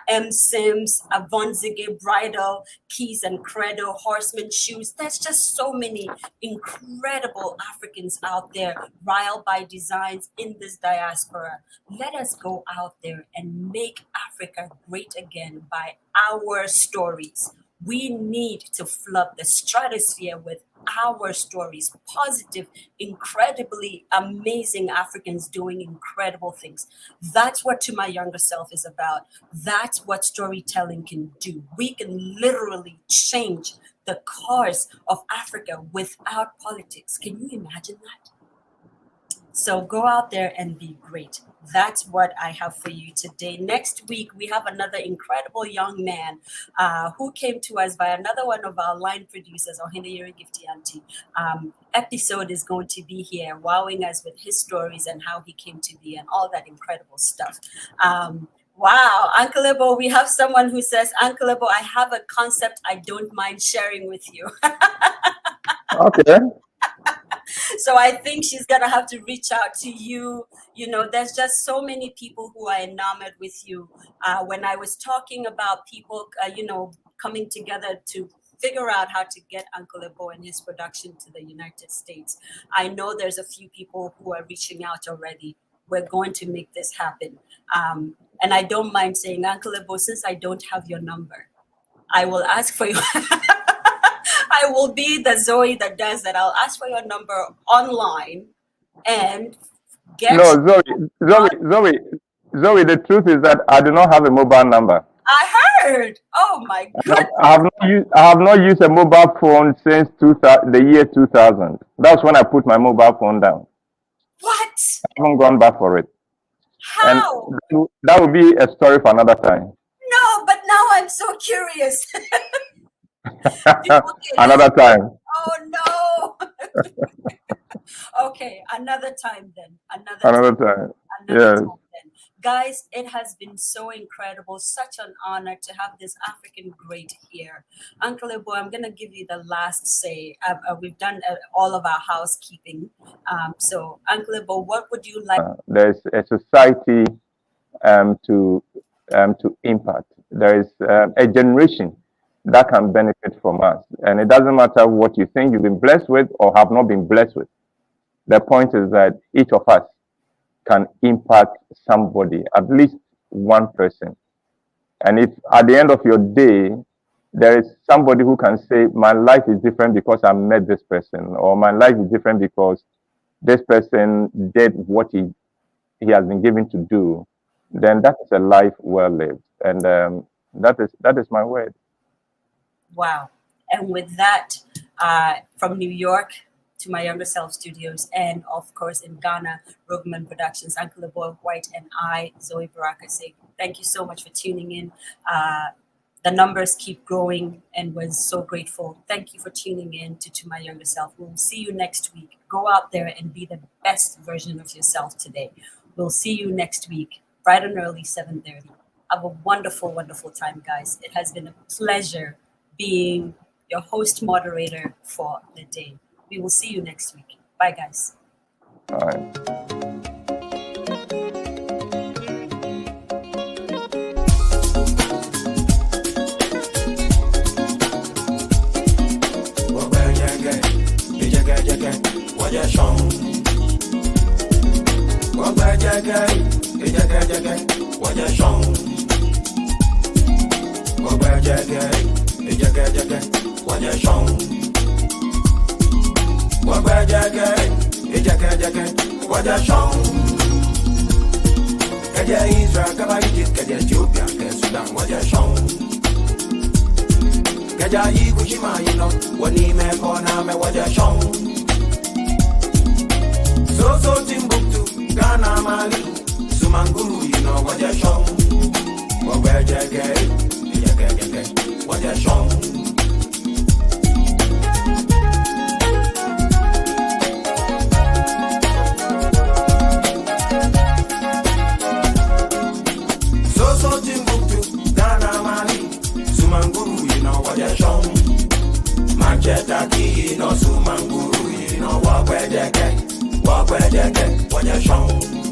M Sims, Avonzige Bridal, Keys and Credo, Horseman Shoes. There's just so many incredible Africans out there, Ryle by Designs in this diaspora. Let us go out there and make Africa great again by our stories. We need to flood the stratosphere with our stories, positive, incredibly amazing Africans doing incredible things. That's what To My Younger Self is about. That's what storytelling can do. We can literally change the course of Africa without politics. Can you imagine that? So go out there and be great. That's what I have for you today. Next week, we have another incredible young man who came to us by another one of our line producers, Ohineyeri Gifty Auntie. Episode is going to be here, wowing us with his stories and how he came to be and all that incredible stuff. Wow, Uncle Ebo, we have someone who says, Uncle Ebo, I have a concept I don't mind sharing with you. Okay. So I think she's going to have to reach out to you. You know, there's just so many people who are enamored with you. When I was talking about people, coming together to figure out how to get Uncle Ebo and his production to the United States, I know there's a few people who are reaching out already. We're going to make this happen. And I don't mind saying, Uncle Ebo, since I don't have your number, I will ask for you. I will be the Zoe that does that. I'll ask for your number online and get. No, Zoe. The truth is that I do not have a mobile number. I heard. Oh my goodness. I have not used a mobile phone since the year 2000. That's when I put my mobile phone down. What? I haven't gone back for it. How? And that would be a story for another time. No, but now I'm so curious. Another time. Oh no. Okay, another time then. Another time. Yes. Guys, it has been so incredible, such an honor to have this African great here. Uncle Ebo, I'm going to give you the last say. We've done all of our housekeeping. So, Uncle Ebo, what would you like? There's a society to impact. There is a generation that can benefit from us. And it doesn't matter what you think you've been blessed with or have not been blessed with. The point is that each of us can impact somebody, at least one person. And if at the end of your day, there is somebody who can say, my life is different because I met this person, or my life is different because this person did what he has been given to do, then that is a life well lived. And that is my word. Wow. And with that, from New York to My Younger Self Studios, and of course in Ghana, Rogman Productions, Uncle Ebo White and I, Zoe Baraka, say thank you so much for tuning in. The numbers keep growing and we're so grateful. Thank you for tuning in to My Younger Self. We'll see you next week. Go out there and be the best version of yourself today. We'll see you next week, bright and early, 7:30. Have a wonderful, wonderful time, guys. It has been a pleasure being your host moderator for the day. We will see you next week. Bye, guys. All right. Kaja Israel, Kaba Egypt, Kaja Ethiopia, Kaja Sudan, Waja Shong. Kaja Ikushima, you know, Wanime Kona, me Waja Shong. So Timbuktu, Ghana, Mali, Sumanguru, you know, Waja Shong. Waja Gay, Waja Shong. So Timbuktu, Ghana, Mali, Sumanguru, you know what you're showing. Manchester key, you know Sumanguru, you know what you're showing.